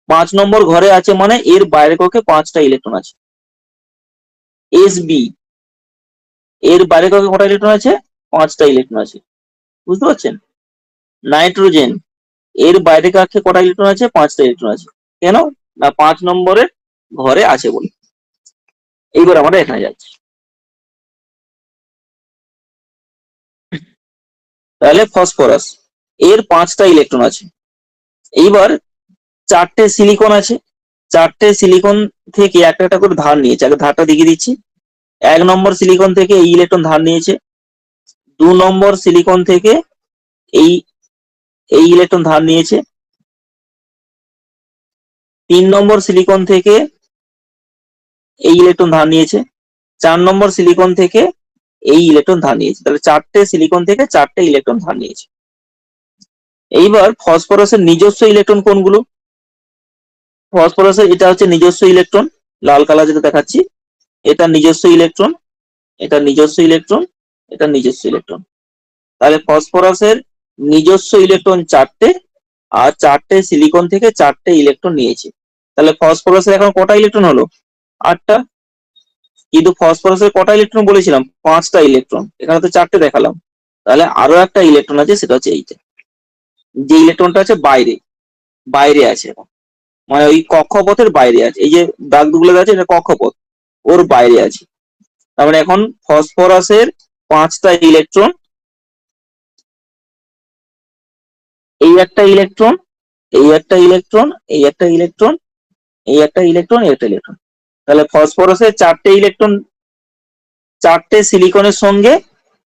5 নম্বর ঘরে আছে, মানে এর বাইরে কাউকে 5টা ইলেকট্রন আছে। এস বি, এর বাইরে কাউকে কটা ইলেকট্রন আছে? 5টা ইলেকট্রন আছে। বুঝতে পারছেন? নাইট্রোজেন, এর বাইরে কাছে কটা ইলেকট্রন আছে? 5টা ইলেকট্রন আছে। কেন? না 5 নম্বরের ঘরে আছে বলে। এইবার আমরা এখানে যাচ্ছি। তাহলে ফসফরাস, এর 5টা ইলেকট্রন আছে। এইবার 4টে সিলিকন আছে, 4টে সিলিকন থেকে একটা একটা করে ধার নিয়েছে। আগে ধারটা দেখিয়ে দিচ্ছি। 1 নম্বর সিলিকন থেকে এই ইলেকট্রন ধার নিয়েছে, 2 নম্বর সিলিকন থেকে এই এই ইলেকট্রন ধার নিয়েছে, 3 নম্বর সিলিকন থেকে এই ইলেকট্রন ধার নিয়েছে, 4 নম্বর সিলিকন থেকে এই ইলেকট্রন ধার নিয়েছে। তাহলে 4টে সিলিকন থেকে 4টে ইলেকট্রন ধার নিয়েছে। এইবার ফসফরাসের নিজস্ব ইলেকট্রন কোনগুলো? ফসফরাসের এটা হচ্ছে নিজস্ব ইলেকট্রন, লাল কালার যেটা দেখাচ্ছি, এটা নিজস্ব ইলেকট্রন, এটা নিজস্ব ইলেকট্রন, এটা নিজস্ব ইলেকট্রন। তাহলে ফসফরাসের নিজস্ব ইলেকট্রন 4টে, আর 4টে সিলিকন থেকে 4টে ইলেকট্রন নিয়েছে। তাহলে ফসফরাসের এখন কটা ইলেকট্রন হলো? 8টা। কিন্তু ফসফরাসের কটা ইলেকট্রন বলেছিলাম? 5টা ইলেকট্রন। এখানে তো 4টে দেখালাম। তাহলে আরো একটা ইলেকট্রন আছে, সেটা হচ্ছে এইটা। যে ইলেকট্রনটা আছে বাইরে, বাইরে আছে এখন, মানে ওই কক্ষপথের বাইরে আছে। এই যে দাগগুলো আছে, এটা কক্ষপথ, ওর বাইরে আছে। তার মানে এখন ফসফরাসের 5টা ইলেকট্রন, এই একটা ইলেকট্রন, এই একটা ইলেকট্রন, এই একটা ইলেকট্রন, এই একটা ইলেকট্রন, এই একটা ইলেকট্রন। তাহলে ফসফরাসের 4টে ইলেকট্রন 4টে সিলিকনের সঙ্গে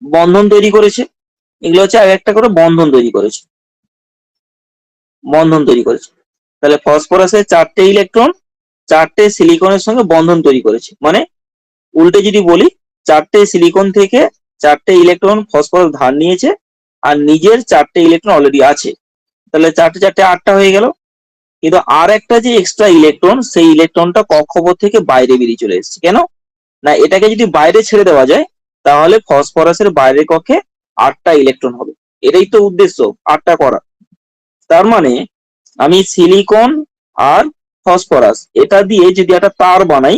বন্ধন তৈরি করেছে। এগুলো হচ্ছে এক একটা করে বন্ধন তৈরি করেছে, বন্ধন তৈরি করেছে। তাহলে ফসফরাসের 4টে ইলেকট্রন 4টে সিলিকনের সঙ্গে বন্ধন তৈরি করেছে। মানে উল্টে যদি বলি, 4টে সিলিকন থেকে 4টে ইলেকট্রন ফসফরাস ধার নিয়েছে, আর নিজের 4টে ইলেকট্রন অলরেডি আছে। তাহলে 4টে 4টে 8টা হয়ে গেল। কিন্তু আর একটা যে এক্সট্রা ইলেকট্রন, সেই ইলেকট্রনটা কক্ষপথ থেকে বাইরে বেরিয়ে চলে এসেছে। কেন? না এটাকে যদি বাইরে ছেড়ে দেওয়া যায়, তাহলে ফসফরাসের বাইরের কক্ষে 8টা ইলেকট্রন হবে। এটাই তো উদ্দেশ্য, 8টা করা। তার মানে আমি সিলিকন আর ফসফরাস এটা দিয়ে যদি একটা তার বানাই,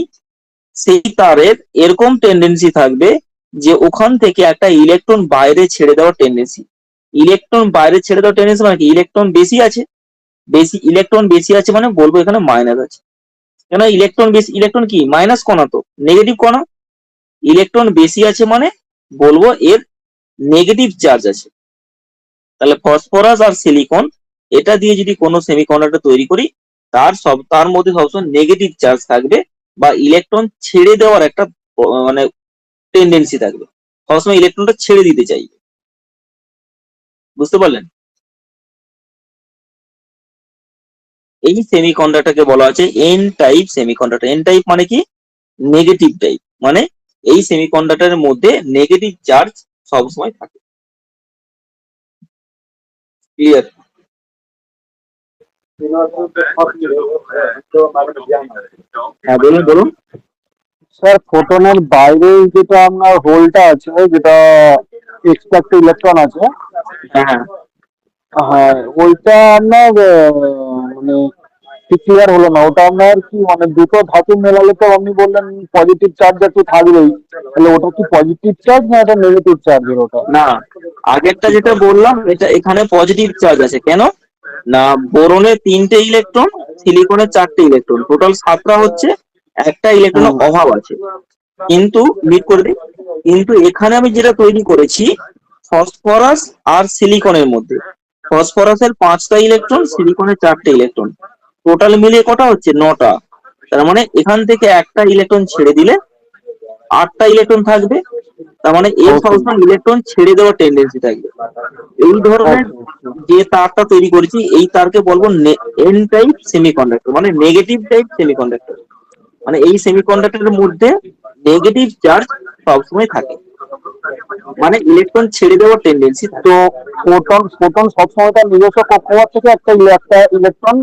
সেই তারের এরকম টেন্ডেন্সি থাকবে যে ওখান থেকে একটা ইলেকট্রন বাইরে ছেড়ে দেওয়ার টেন্ডেন্সি। ইলেকট্রন বাইরে ছেড়ে দেওয়ার টেন্ডেন্সি মানে কি, ইলেকট্রন বেশি আছে, ইলেকট্রন বেশি আছে মানে বলবো এখানে মাইনাস আছে। কেন ইলেকট্রন বেশি, ইলেকট্রন কি মাইনাস কণা, তো নেগেটিভ কণা। ইলেকট্রন বেশি আছে মানে বলবো এর নেগেটিভ চার্জ আছে। তাহলে ফসফরাস আর সিলিকন এটা দিয়ে যদি কোনো সেমিকন্ডাক্টর তৈরি করি, তার মধ্যে সবসময় নেগেটিভ চার্জ থাকবে বা ইলেকট্রন ছেড়ে দেওয়ার একটা মানে টেন্ডেন্সি থাকবে, সবসময় ইলেকট্রনটা ছেড়ে দিতে চাইবে। বুঝতে পারলেন? এই সেমিকন্ডাক্টরকে বলা আছে N type semiconductor. N type মানে কি, নেগেটিভ টাইপ, মানে এই সেমিকন্ডাক্টরের মধ্যে নেগেটিভ চার্জ সবসময় থাকে। ক্লিয়ার? হ্যাঁ বলুন বলুন। স্যার ফোটনের বাইরে যেটা আপনার হোলটা আছে, যেটা এক্সট্রা একটা ইলেকট্রন আছে, হ্যাঁ হ্যাঁ হ্যাঁ ওইটা আপনার মানে ঠিক ক্লিয়ার হলো না। ওটা আপনার কি মানে দুটো ধাতু মেলালে তো আপনি বললেন পজিটিভ চার্জ একটু থাকবেই, তাহলে ওটা কি পজিটিভ চার্জ না এটা নেগেটিভ চার্জের ওটা? না, আগেরটা যেটা বললাম এটা এখানে পজিটিভ চার্জ আছে। কেন না, বোরনে 3টে ইলেকট্রন, সিলিকনে 4টে ইলেকট্রন, টোটাল 7টা হচ্ছে, একটা ইলেকট্রনের অভাব আছে। কিন্তু মিট করে দিই, কিন্তু এখানে আমি যেটা তৈরি করেছি ফসফরাস আর সিলিকনের মধ্যে, ফসফরাসের 5টা ইলেকট্রন, সিলিকনের 4টে ইলেকট্রন, টোটাল মিলিয়ে কটা হচ্ছে 9টা। তার মানে এখান থেকে একটা ইলেকট্রন ছেড়ে দিলে 8টা ইলেকট্রন থাকবে। তার মানে এর ওকে সবসময় ইলেকট্রন ছেড়ে দেওয়ার টেন্ডেন্সি থাকবে। এই ধরনের ওকে যে তারটা তৈরি করেছি এই তারকে বলবো এন টাইপ সেমিকন্ডাক্টর, মানে নেগেটিভ টাইপ সেমিকন্ডাক্টর। মানে এই সেমিকন্ডাক্টরের মধ্যে নেগেটিভ চার্জ সবসময় থাকে, মানে ইলেকট্রন ছেড়ে দেওয়ার টেন্ডেন্সি থাকে। তো ফোটন ফোটন সবসময় তার নিজস্ব কক্ষপথ থেকে একটা ইলেকট্রন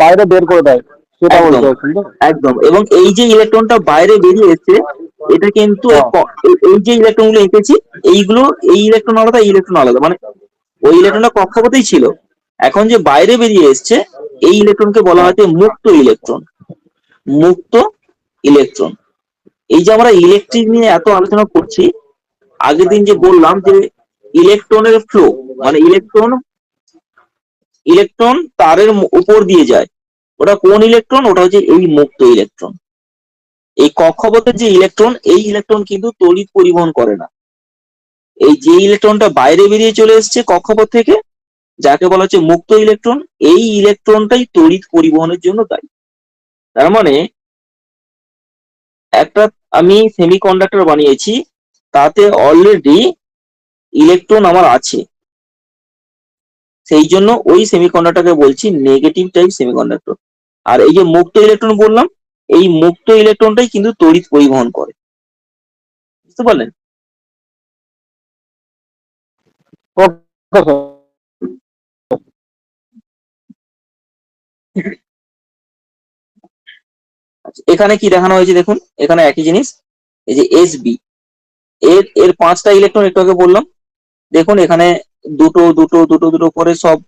বাইরে বের করে দেয়, সেটা একদম বলতে চাইছেন তো? একদম। এবং এই যে ইলেকট্রনটা বাইরে বেরিয়ে এসছে এটা কিন্তু হ্যাঁ এই যে ইলেকট্রন গুলো এঁকেছি এইগুলো, এই ইলেকট্রন আলাদা, এই ইলেকট্রন আলাদা, মানে ওই ইলেকট্রনটা কক্ষপথেই ছিল, এখন যে বাইরে বেরিয়ে এসছে এই ইলেকট্রনকে বলা হ্যাঁ হচ্ছে মুক্ত ইলেকট্রন। মুক্ত ইলেকট্রন। এই যে আমরা ইলেকট্রিক নিয়ে এত আলোচনা করছি, আগের দিন যে বললাম যে ইলেকট্রনের ফ্লো, মানে ইলেকট্রন ইলেকট্রন তারের উপর দিয়ে যায়, ওটা কোন ইলেকট্রন, ওটা হচ্ছে এই মুক্ত ইলেকট্রন। এই কক্ষপথের যে ইলেকট্রন, এই ইলেকট্রন কিন্তু তড়িৎ পরিবহন করে না। এই যে ইলেকট্রনটা বাইরে বেরিয়ে চলে এসেছে কক্ষপথ থেকে, যাকে বলা হচ্ছে মুক্ত ইলেকট্রন, এই ইলেকট্রনটাই তড়িৎ পরিবহনের জন্য দায়ী। তার মানে একটা আমি সেমিকন্ডাক্টর বানিয়েছি, তাতে অলরেডি ইলেকট্রন আমার আছে, সেই জন্য ওই সেমিকন্ডাক্টরকে বলছি নেগেটিভ টাইপ সেমিকন্ডাক্টর। আর এই যে মুক্ত ইলেকট্রন বললাম, এই মুক্ত ইলেকট্রনটাই কিন্তু তড়িৎ পরিবহন করে। বুঝতে পারলেন? Okay sir. আচ্ছা, এখানে কি দেখানো হয়েছে দেখুন, এখানে একই জিনিস, এই যে এস বি, এর এর 5টা ইলেকট্রন একটু আগে বললাম, দেখুন এখানে দুটো দুটো দুটো দুটো করে সব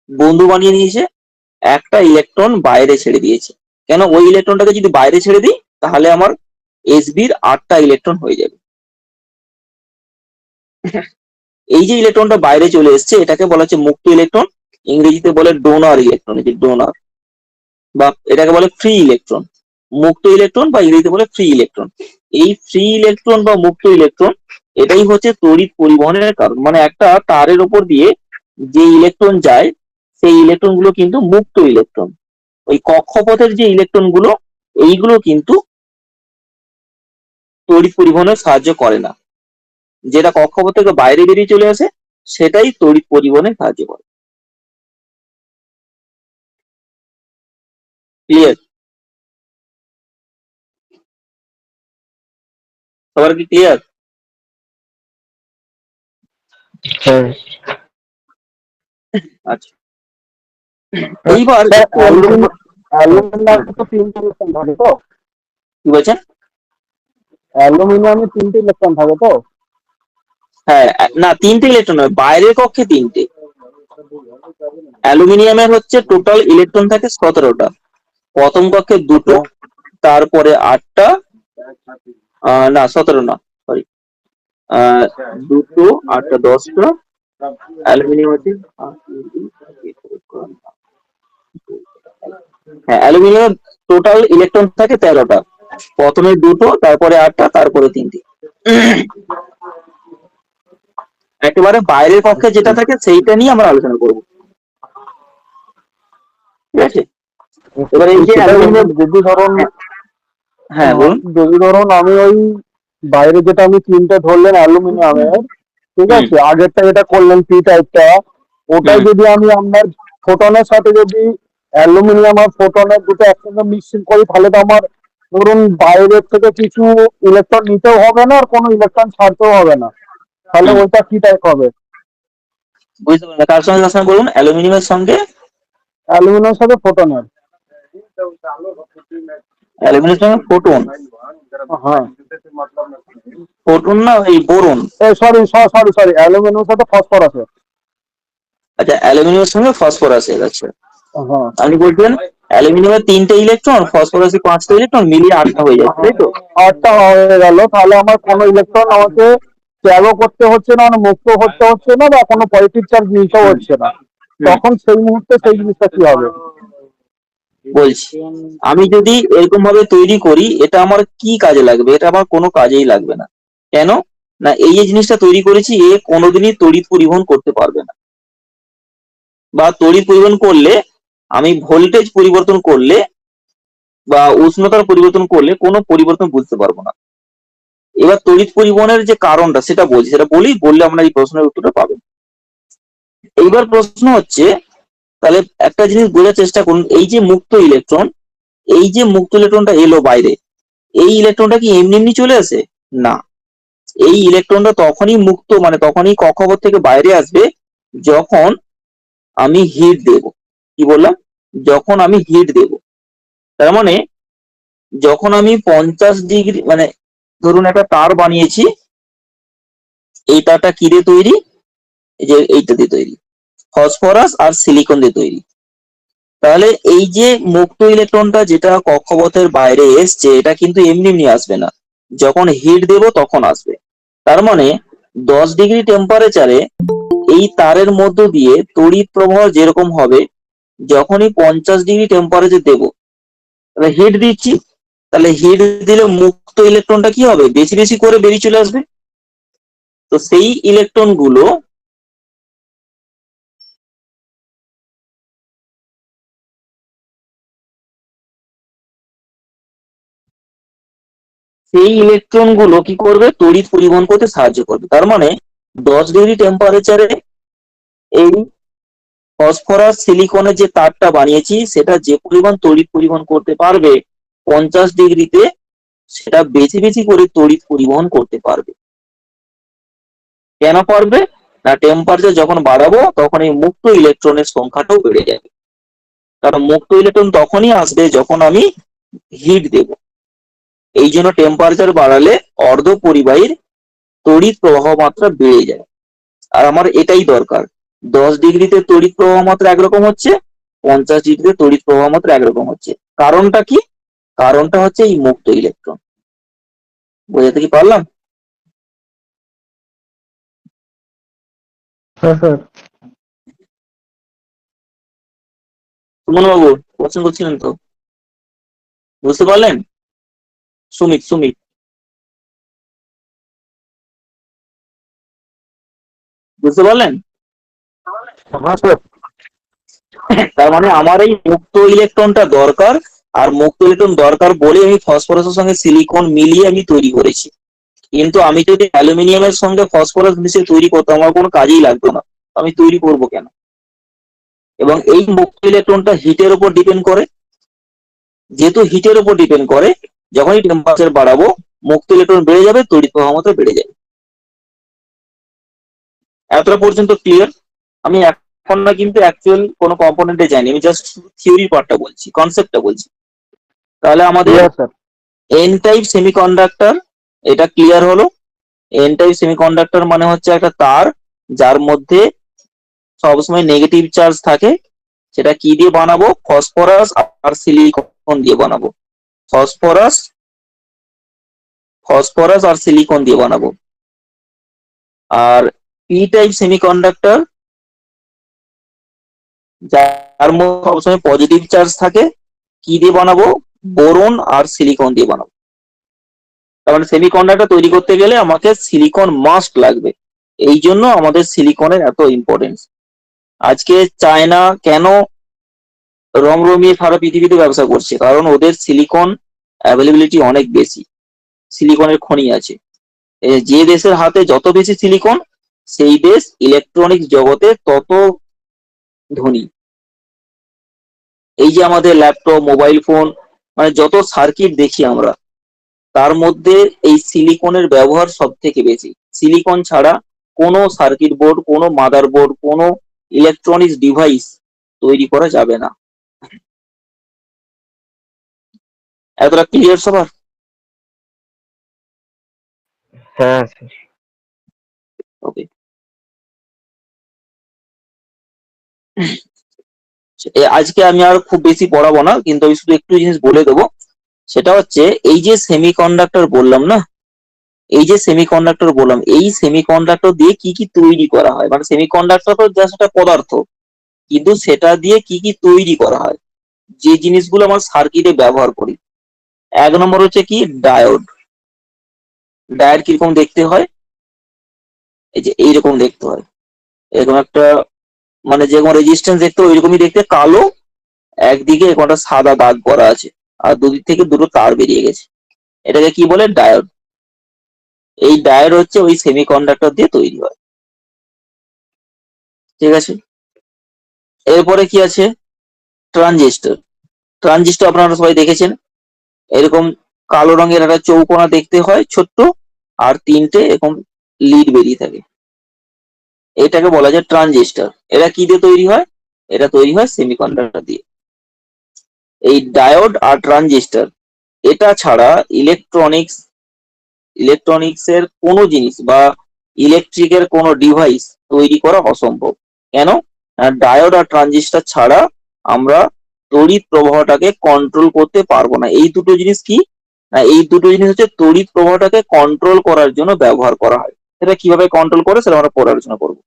বন্ধু বানিয়ে নিয়েছে, একটা ইলেকট্রন বাইরে ছেড়ে দিয়েছে। কেন, ওই ইলেকট্রনটাকে যদি বাইরে ছেড়ে দিই তাহলে আমার এস বির 8টা ইলেকট্রন হয়ে যাবে। এই যে ইলেকট্রনটা বাইরে চলে এসছে এটাকে বলা হচ্ছে মুক্ত ইলেকট্রন, ইংরেজিতে বলে ডোনার ইলেকট্রন, এই যে ডোনার, বা এটাকে বলে ফ্রি ইলেকট্রন। মুক্ত ইলেকট্রন বা ইংরেজিতে বলে ফ্রি ইলেকট্রন। এই ফ্রি ইলেকট্রন বা মুক্ত ইলেকট্রন এটাই হচ্ছে তড়িৎ পরিবহনের কারণ। মানে একটা তারের উপর দিয়ে যে ইলেকট্রন যায় সেই ইলেকট্রন গুলো কিন্তু মুক্ত ইলেকট্রন। ওই কক্ষপথের যে ইলেকট্রন গুলো এইগুলো কিন্তু তড়িৎ পরিবহনে সাহায্য করে না। যেটা কক্ষপথ থেকে বাইরে বেরিয়ে চলে আসে সেটাই তড়িৎ পরিবহনে সাহায্য করে। ক্লিয়ার? সবার কি ক্লিয়ার? হ্যাঁ আচ্ছা, এইবার স্যার একটু অন্য অ্যালুমিনিয়ামে তো 3টে ইলেকট্রন থাকে তো? কি বলছেন? অ্যালুমিনিয়ামে 3টে ইলেকট্রন থাকে তো? হ্যাঁ, না 3টে ইলেকট্রন নয়, বাইরের কক্ষে 3টে। অ্যালুমিনিয়ামের হচ্ছে টোটাল ইলেকট্রন থাকে 17টা, প্রথম কক্ষে দুটো, তারপরে 8টা, না 17 না, সরি, দুটো, 8টা, 10টা। অ্যালুমিনিয়াম হচ্ছে, হ্যাঁ অ্যালুমিনিয়ামের টোটাল ইলেকট্রন থাকে 13টা, প্রথমে দুটো, তারপরে 8টা, তারপরে 3টে। একেবারে বাইরের কক্ষে যেটা থাকে সেইটা নিয়ে আমরা আলোচনা করবো, ঠিক আছে? এবার এই যে সেটাই অ্যালুমিনিয়াম, যদি ধরুন, হ্যাঁ বলুন। যদি ধরুন আমি ওই বাইরে যেটা আমি তিনটে ধরলেন অ্যালুমিনিয়ামের, ঠিক হুম আছে, আগেরটা যেটা করলেন পি টাইপটা, ওটাই হুম যদি আমি আপনার ফোটনের সাথে যদি অ্যালুমিনিয়াম আর ফোটনের দুটো একসঙ্গে মিক্সিং করি, তাহলে তো আমার ধরুন বাইরের থেকে কিছু ইলেকট্রন নিতেও হবে না আর কোনো ইলেকট্রন ছাড়তেও হবে না, তাহলে হুম ওইটা কি টাইপ হবে? বুঝতে পারলাম, কার সঙ্গে কার সঙ্গে বলুন? অ্যালুমিনিয়ামের সঙ্গে, অ্যালুমিনিয়ামের সাথে ফোটনের। অ্যালুমিনিয়ামের সঙ্গে ফোটন, হ্যাঁ, ফোটন না এই বোরন। সরি সরি সরি, অ্যালুমিনিয়ামের সাথে ফসফরাসের। আচ্ছা অ্যালুমিনিয়ামের সঙ্গে ফসফরাসের, আচ্ছা হ্যাঁ আপনি বলছেন অ্যালুমিনিয়ামের 3টে ইলেকট্রন, ফসফরাসে 5টা ইলেকট্রন, মিলিয়ে 8টা হয়ে যাচ্ছে, তাই তো? আটটা হয়ে গেল, তাহলে আমার কোনো ইলেকট্রন আমাকে ত্যাগও করতে হচ্ছে না, মানে মুক্ত করতে হচ্ছে না, বা কোনো পজিটিভ চার্জ নিতেও হুম হচ্ছে না। হুম তখন সেই মুহূর্তে সেই জিনিসটা কি হবে? বলছি, আমি যদি এরকম ভাবে তৈরি করি, এটা আমার কি কাজে লাগবে? এটা আমার কোনো কাজেই লাগবে না। কেন? না এই যে জিনিসটা তৈরি করেছি, এ কোনোদিনই তড়িৎ পরিবহন করতে পারবে না, বা তড়িৎ পরিবহন করলে, আমি ভোল্টেজ পরিবর্তন করলে বা উষ্ণতার পরিবর্তন করলে কোনো পরিবর্তন বুঝতে পারবো না। এবার তড়িৎ পরিবহনের যে কারণটা সেটা বলছি, সেটা বললে আমরা এই প্রশ্নের উত্তরটা পাবেন। এইবার প্রশ্ন হচ্ছে, তাহলে একটা জিনিস বোঝার চেষ্টা করুন, এই যে মুক্ত ইলেকট্রন, এই যে মুক্ত ইলেকট্রনটা এলো বাইরে, এই ইলেকট্রনটা কি এমনি এমনি চলে আসে? না, এই ইলেকট্রনটা তখনই মুক্ত, মানে তখনই কক্ষপথ থেকে বাইরে আসবে যখন আমি হিট দেব। কি বললাম? যখন আমি হিট দেব। তার মানে যখন আমি 50 ডিগ্রি, মানে ধরুন একটা তার বানিয়েছি, এই তারটা কি দিয়ে তৈরি? এই যে এইটা দিয়ে তৈরি, ফসফরাস আর সিলিকন দিয়ে তৈরি। তাহলে এই যে মুক্ত ইলেকট্রনটা যেটা কক্ষপথের বাইরে এসছে, এটা কিন্তু এমনি এমনি আসবে না, যখন হিট দেব তখন আসবে। তার মানে 10 ডিগ্রি টেম্পারেচারে এই তারের মধ্য দিয়ে তড়িৎ প্রবাহ যেরকম হবে, যখনই 50 ডিগ্রি টেম্পারেচার দেব, তাহলে হিট দিচ্ছি, তাহলে হিট দিলে মুক্ত ইলেকট্রনটা কি হবে? বেশি বেশি করে বেরিয়ে চলে আসবে। তো সেই ইলেকট্রন গুলো, কি করবে? তড়িৎ পরিবহন করতে সাহায্য করবে। তার মানে 10 ডিগ্রি টেম্পারেচারে এই ফসফরাস সিলিকনের যে তারটা বানিয়েছি, সেটা যে পরিমাণ তড়িৎ পরিবহন করতে পারবে 50 ডিগ্রিতে, সেটা বেশি বেশি করে তড়িৎ পরিবহন করতে পারবে। কেন পারবে? না টেম্পারেচার যখন বাড়াবো তখন এই মুক্ত ইলেকট্রনের সংখ্যাটাও বেড়ে যাবে, কারণ মুক্ত ইলেকট্রন তখনই আসবে যখন আমি হিট দেব। এই জন্য টেম্পারেচার বাড়ালে অর্ধ পরিবাহীর তড়িৎ প্রবাহ মাত্রা বেড়ে যায়। আর আমার এটাই দরকার, 10 ডিগ্রিতে তড়িৎ প্রবাহ মাত্রা একরকম হচ্ছে, 50 ডিগ্রিতে তড়িৎ প্রবাহ মাত্রা একরকম হচ্ছে। কারণটা কি? কারণটা হচ্ছে এই মুক্ত ইলেকট্রন। বোঝাতে কি পারলাম? হ্যাঁ স্যার। সুমন বাবু কোশ্চেন করছিলেন তো, বুঝতে পারলেন? সুমিত, সুমিত, বুঝতে পারলেন? হ্যাঁ স্যার। তার মানে আমার এই মুক্ত ইলেকট্রনটা দরকার, আর মুক্ত ইলেকট্রন দরকার বলে আমি ফসফরাসের সঙ্গে সিলিকন মিলিয়ে আমি তৈরি করেছি। কিন্তু আমি যদি অ্যালুমিনিয়ামের সঙ্গে ফসফরাস মিশিয়ে তৈরি করতাম, আমার কোনো কাজেই লাগতো না, আমি তৈরি করব কেন? এবং এই মুক্ত ইলেকট্রনটা হিটের উপর ডিপেন্ড করে, যেহেতু হিটের উপর ডিপেন্ড করে, যখনই টেম্পারেচার বাড়াবো মুক্ত ইলেকট্রন বেড়ে যাবে, তড়িৎ প্রবাহ মাত্রা বেড়ে যাবে। এতটা পর্যন্ত ক্লিয়ার? আমি এখন না কিন্তু অ্যাকচুয়াল কোনো কম্পোনেন্টে যাইনি, আমি জাস্ট থিওরি পার্টটা বলছি, কনসেপ্টটা বলছি। তাহলে আমাদের স্যার। এন টাইপ সেমিকন্ডাক্টর এটা ক্লিয়ার হলো। এন টাইপ সেমিকন্ডাক্টর মানে হচ্ছে একটা তার যার মধ্যে সবসময় নেগেটিভ চার্জ থাকে, সেটা কি দিয়ে বানাবো? ফসফরাস আর সিলিকন দিয়ে বানাবো। ফসফরাস ফসফরাস আর সিলিকন দিয়ে বানাবো। আর পি টাইপ সেমিকন্ডাক্টর, যার মধ্যে সবসময় পজিটিভ চার্জ থাকে, কি দিয়ে বানাবো? বোরন আর সিলিকন দিয়ে বানাবো। তার মানে সেমিকন্ডাক্টর তৈরি করতে গেলে আমাকে সিলিকন মাস্ট লাগবে। এই জন্য আমাদের সিলিকনের এত ইম্পর্টেন্স। আজকে চায়না কেন রমরমিয়ে সারা পৃথিবীতে ব্যবসা করছে? কারণ ওদের সিলিকন অ্যাভেলেবিলিটি অনেক বেশি, সিলিকনের খনি আছে। যে দেশের হাতে যত বেশি সিলিকন, সেই দেশ ইলেকট্রনিক্স জগতে তত ধনী। এই যে আমাদের ল্যাপটপ, মোবাইল ফোন, মানে যত সার্কিট দেখি আমরা, তার মধ্যে এই সিলিকনের ব্যবহার সব থেকে বেশি। সিলিকন ছাড়া কোনো সার্কিট বোর্ড, কোনো মাদার বোর্ড, কোনো ইলেকট্রনিক্স ডিভাইস তৈরি করা যাবে না। এতটা ক্লিয়ার সবার? হ্যাঁ স্যার। ওকে। আজকে আমি আর খুব বেশি পড়াবো না, কিন্তু আমি শুধু একটু জিনিস বলে দেবো। সেটা হচ্ছে এই যে সেমিকন্ডাক্টর বললাম না, এই যে সেমিকন্ডাক্টর বললাম, এই সেমিকন্ডাক্টর দিয়ে কি কি তৈরি করা হয়? মানে সেমিকন্ডাক্টর তো জাস্ট একটা পদার্থ, কিন্তু সেটা দিয়ে কি কি তৈরি করা হয়, যে জিনিসগুলো আমরা সার্কিটে ব্যবহার করি। এক নম্বর হচ্ছে কি? ডায়োড। ডায়োড কিরকম দেখতে হয়? এই যে এইরকম দেখতে হয়। এরকম একটা, মানে যেরকম রেজিস্ট্যান্স দেখতে হয় ওইরকমই দেখতে, কালো, একদিকে এরকম একটা সাদা দাগ করা আছে, আর দুদিক থেকে দুটো তার বেরিয়ে গেছে। এটাকে কি বলে? ডায়োড। এই ডায়োড হচ্ছে ওই সেমিকন্ডাক্টর দিয়ে তৈরি হয়। ঠিক আছে। এরপরে কি আছে? ট্রানজিস্টর। ট্রানজিস্টর আপনারা সবাই দেখেছেন, এরকম কালো রঙের একটা চৌকোনা দেখতে হয়, ছোট্ট, আর তিনটে এরকম লিড বেরিয়ে থাকে। এটাকে বলা যায় ট্রানজিস্টর। এরা কি দিয়ে তৈরি হয়? এটা তৈরি হয় সেমিকন্ডাক্টর দিয়ে। এই ডায়োড আর ট্রানজিস্টর, এটা ছাড়া ইলেকট্রনিক্সের কোনো জিনিস বা ইলেকট্রিকের কোনো ডিভাইস তৈরি করা অসম্ভব। কেন? ডায়োড আর ট্রানজিস্টর ছাড়া আমরা তড়িৎ প্রবাহটাকে কন্ট্রোল করতে পারবো না। এই দুটো জিনিস কি? না, এই দুটো জিনিস হচ্ছে তড়িৎ প্রবাহটাকে কন্ট্রোল করার জন্য ব্যবহার করা হয়। সেটা কিভাবে কন্ট্রোল করে সেটা আমরা পরে আলোচনা করবো।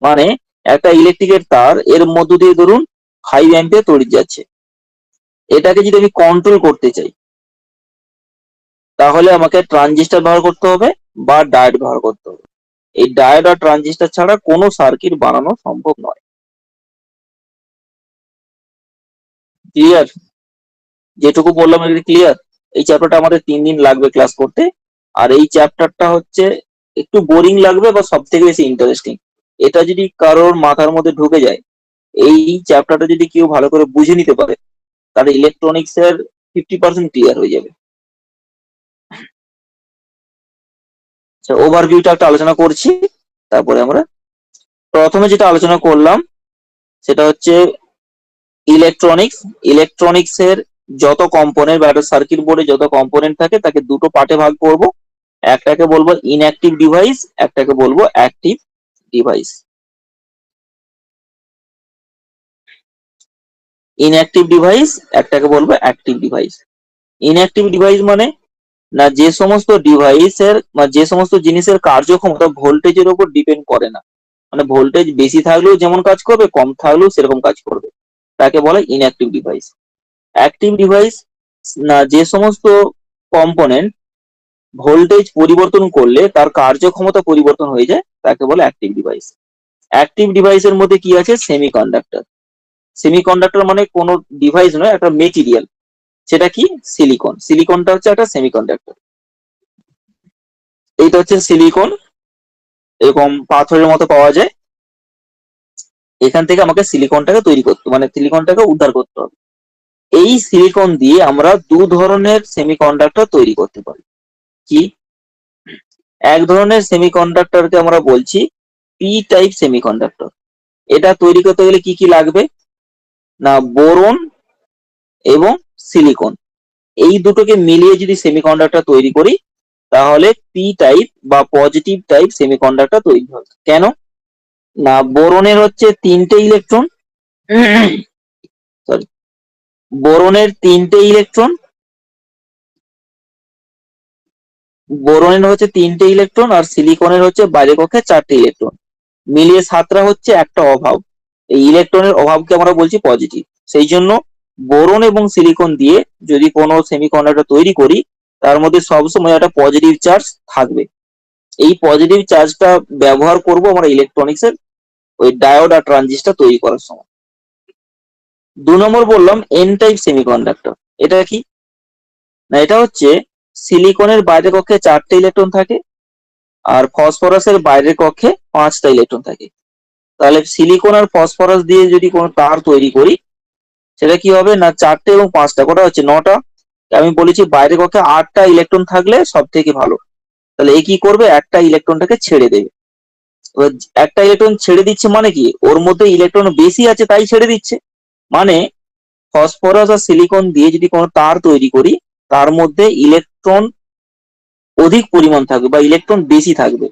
মানে একটা ইলেকট্রিকের তার, এর মধ্য দিয়ে ধরুন 5 অ্যাম্পিয়ার তড়িৎ যাচ্ছে, এটাকে যদি আমি কন্ট্রোল করতে চাই, তাহলে আমাকে ট্রানজিস্টর ব্যবহার করতে হবে বা ডায়োড ব্যবহার করতে হবে। এই ডায়োড আর ট্রানজিস্টর ছাড়া কোনো সার্কিট বানানো সম্ভব নয়। ক্লিয়ার? যেটুকু বললাম এটা ক্লিয়ার? এই চ্যাপ্টারটা আমাদের 3 দিন লাগবে ক্লাস করতে। আর এই চ্যাপ্টারটা হচ্ছে একটু বোরিং লাগবে বা সব থেকে বেশি ইন্টারেস্টিং। এটা যদি কারোর মাথার মধ্যে ঢুকে যায়, এই চ্যাপ্টারটা যদি কেউ ভালো করে বুঝে নিতে পারে, তাহলে ইলেকট্রনিক্স এর 50% ক্লিয়ার হয়ে যাবে। আচ্ছা, ওভারভিউটা একটা আলোচনা করছি, তারপরে আমরা প্রথমে যেটা আলোচনা করলাম সেটা হচ্ছে ইলেকট্রনিক্স। ইলেকট্রনিক্স এর যত কম্পোনেন্ট বা একটা সার্কিট বোর্ডে যত কম্পোনেন্ট থাকে তাকে দুটো পার্টে ভাগ করব। একটাকে বলবো ইনঅ্যাক্টিভ ডিভাইস, একটাকে বলবো অ্যাক্টিভ ডিভাইস। ইনঅ্যাক্টিভ ডিভাইস, একটাকে বলবো অ্যাক্টিভ ডিভাইস। ইনঅ্যাক্টিভ ডিভাইস মানে না, যে সমস্ত ডিভাইসের বা যে সমস্ত জিনিসের কার্যক্ষমতা ভোল্টেজের উপর ডিপেন্ড করে না। মানে ভোল্টেজ বেশি থাকলেও যেমন কাজ করবে, কম থাকলেও সেরকম কাজ করবে, তাকে বলে ইনঅ্যাক্টিভ ডিভাইস। অ্যাক্টিভ ডিভাইস না, যে সমস্ত কম্পোনেন্ট ভোল্টেজ পরিবর্তন করলে তার কার্যক্ষমতা পরিবর্তন হয়ে যায়, তাকে বলে অ্যাক্টিভ ডিভাইস। অ্যাক্টিভ ডিভাইসের মধ্যে কি আছে? সেমিকন্ডাক্টর। সেমিকন্ডাক্টর মানে কোনো ডিভাইস নয়, একটা মেটেরিয়াল। সেটা কি? সিলিকন। সিলিকনটা হচ্ছে একটা সেমিকন্ডাক্টর। এইটা হচ্ছে সিলিকন, এরকম পাথরের মতো পাওয়া যায়। এখান থেকে আমাকে সিলিকনটাকে তৈরি করতে, মানে সিলিকনটাকে উদ্ধার করতে হবে। এই সিলিকন দিয়ে আমরা দু ধরনের সেমিকন্ডাক্টর তৈরি করতে পারি। কি? এক ধরনের সেমিকন্ডাক্টরকে আমরা বলছি পি টাইপ সেমিকন্ডাক্টর। এটা তৈরি করতে গেলে কি কি লাগবে? না, বোরন এবং সিলিকন, এই দুটোকে মিলিয়ে যদি সেমিকন্ডাক্টর তৈরি করি, তাহলে পি টাইপ বা পজিটিভ টাইপ সেমিকন্ডাক্টর তৈরি হবে। কেন? না, বোরনের হচ্ছে 3টে ইলেকট্রন। সরি, বোরনের 3টে ইলেকট্রন, আর সিলিকনের হচ্ছে বাইরের কক্ষে 4টে ইলেকট্রন, মিলিয়ে 7টা হচ্ছে একটা অভাব। এই ইলেকট্রনের অভাবকে আমরা বলছি পজিটিভ। সেই জন্য বোরন এবং সিলিকন দিয়ে যদি কোনো সেমিকন্ডাক্টর তৈরি করি, তার মধ্যে সবসময় একটা পজিটিভ চার্জ থাকবে। এই পজিটিভ চার্জটা ব্যবহার করব আমরা ইলেকট্রনিক্সের ওই ডায়োড আর ট্রানজিস্টর তৈরি করার সময়। 2 নম্বর বললাম এন টাইপ সেমিকন্ডাক্টর। এটা কি না, এটা হচ্ছে সিলিকনের বাইরের কক্ষে 4টে ইলেকট্রন থাকে, আর ফসফরাসের বাইরের কক্ষে 5টা ইলেকট্রন থাকে। তাহলে সিলিকন আর ফসফরাস দিয়ে যদি কোনো তার তৈরি করি, সেটা কি হবে না, 4টে এবং 5টা কটা হচ্ছে 9টা। আমি বলেছি বাইরের কক্ষে 8টা ইলেকট্রন থাকলে সব থেকে ভালো। তাহলে এ কি করবে, একটা ইলেকট্রনটাকে ছেড়ে দেবে। এবার একটা ইলেকট্রন ছেড়ে দিচ্ছে মানে কি, ওর মধ্যে ইলেকট্রন বেশি আছে তাই ছেড়ে দিচ্ছে। মানে ফসফরাস আর সিলিকন দিয়ে যদি কোনো তার তৈরি করি, তার মধ্যে ইলেকট্রন অধিক পরিমাণ থাকবে বা ইলেকট্রন বেশি থাকবে,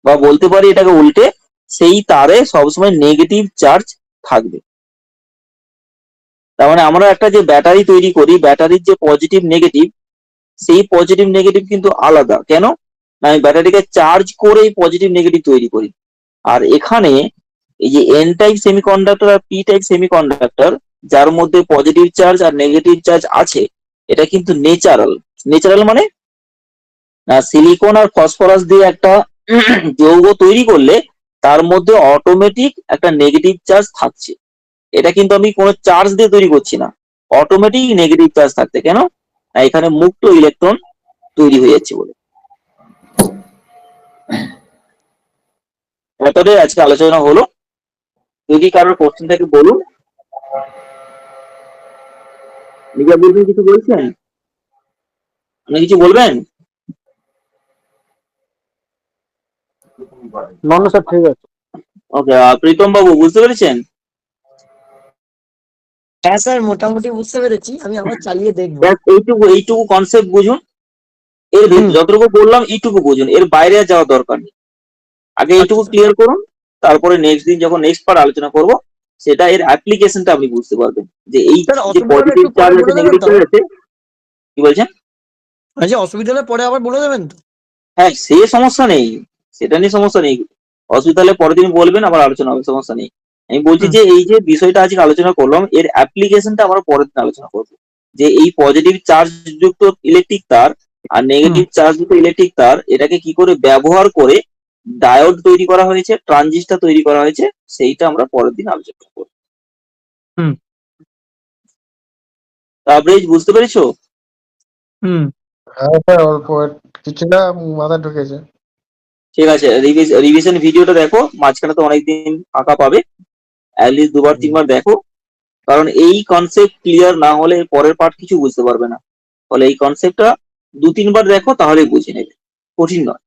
বা বলতে পারি এটাকে উল্টে, সেই তারে সবসময় নেগেটিভ চার্জ থাকবে। তার মানে আমরা একটা যে ব্যাটারি তৈরি করি, ব্যাটারির যে পজিটিভ নেগেটিভ, সেই পজিটিভ নেগেটিভ কিন্তু আলাদা। কেন না, আমি ব্যাটারিকে চার্জ করে পজিটিভ নেগেটিভ তৈরি করি। আর এখানে এই যে এন টাইপ সেমিকন্ডাক্টর আর পি টাইপ সেমিকন্ডাক্টর, যার মধ্যে পজিটিভ চার্জ আর নেগেটিভ চার্জ আছে, এটা কিন্তু ন্যাচারাল। ন্যাচারাল মানে সিলিকন আর ফসফরাস দিয়ে একটা যৌগ তৈরি করলে তার মধ্যে অটোমেটিক একটা নেগেটিভ চার্জ থাকছে। এটা কিন্তু আমি কোনো চার্জ দিয়ে তৈরি করছি না, অটোমেটিক নেগেটিভ চার্জ থাকতে। কেন না, এখানে মুক্ত ইলেকট্রন তৈরি হয়ে যাচ্ছে বলে। এতটাই আজকে আলোচনা হলো। যদি কারোর কোশ্চেন থাকে বলুন। নিজে বলবেন, কিছু বলছেন, আপনি কিছু বলবেন? না না স্যার, ঠিক আছে। ওকে, প্রীতম বাবু বুঝতে পেরেছেন? হ্যাঁ স্যার, মোটামুটি বুঝতে পেরেছি, আমি আবার চালিয়ে দেখবো। ব্যাস এইটুকু এইটুকু কনসেপ্ট বুঝুন। এর হুম। যতটুকু বললাম এইটুকু বুঝুন, এর বাইরে আর যাওয়ার দরকার নেই। আগে এইটুকু আচ্ছা। ক্লিয়ার করুন, তারপরে নেক্সট দিন যখন নেক্সট পার্ট আলোচনা করব, সেটা এর অ্যাপ্লিকেশনটা আপনি বুঝতে পারবেন, যে এই স্যার, যে অসুবিধা হলে পজিটিভ একটু পরে চার্জ আছে বলে দেবেন নেগেটিভ তো? চার্জ আছে। কি বলছেন? আচ্ছা, অসুবিধা হলে পরে আবার বলে দেবেন তো? হ্যাঁ, সে সমস্যা নেই, সেটা নিয়ে সমস্যা নেই। অসুবিধা হলে পরের দিন বলবেন, আবার আলোচনা হবে, সমস্যা নেই। আমি বলছি হুম। যে এই যে বিষয়টা আজকে আলোচনা করলাম, এর অ্যাপ্লিকেশনটা আমরা পরের দিন আলোচনা করবো। যে এই পজিটিভ চার্জ যুক্ত ইলেকট্রিক তার আর হুম। নেগেটিভ চার্জ যুক্ত ইলেকট্রিক তার, এটাকে কি করে ব্যবহার করে ডায়োড তৈরি করা হয়েছে, ট্রানজিস্টর তৈরি করা হয়েছে, সেইটা আমরা পরের দিন আলোচনা করবো। হুম। তারপরে বুঝতে পেরেছো? হুম। হ্যাঁ স্যার, অল্প কিছুটা মাথা ঢুকেছে। ঠিক আছে, রিভিশন ভিডিওটা দেখো, মাঝখানে তো অনেকদিন ফাঁকা পাবে, অ্যাটলিস্ট 2-3 বার দেখো। কারণ এই কনসেপ্ট ক্লিয়ার না হলে পরের পার্ট কিছু বুঝতে পারবে না। ফলে এই কনসেপ্টটা 2-3 বার দেখো, তাহলে বুঝে নেবে, কঠিন নয়।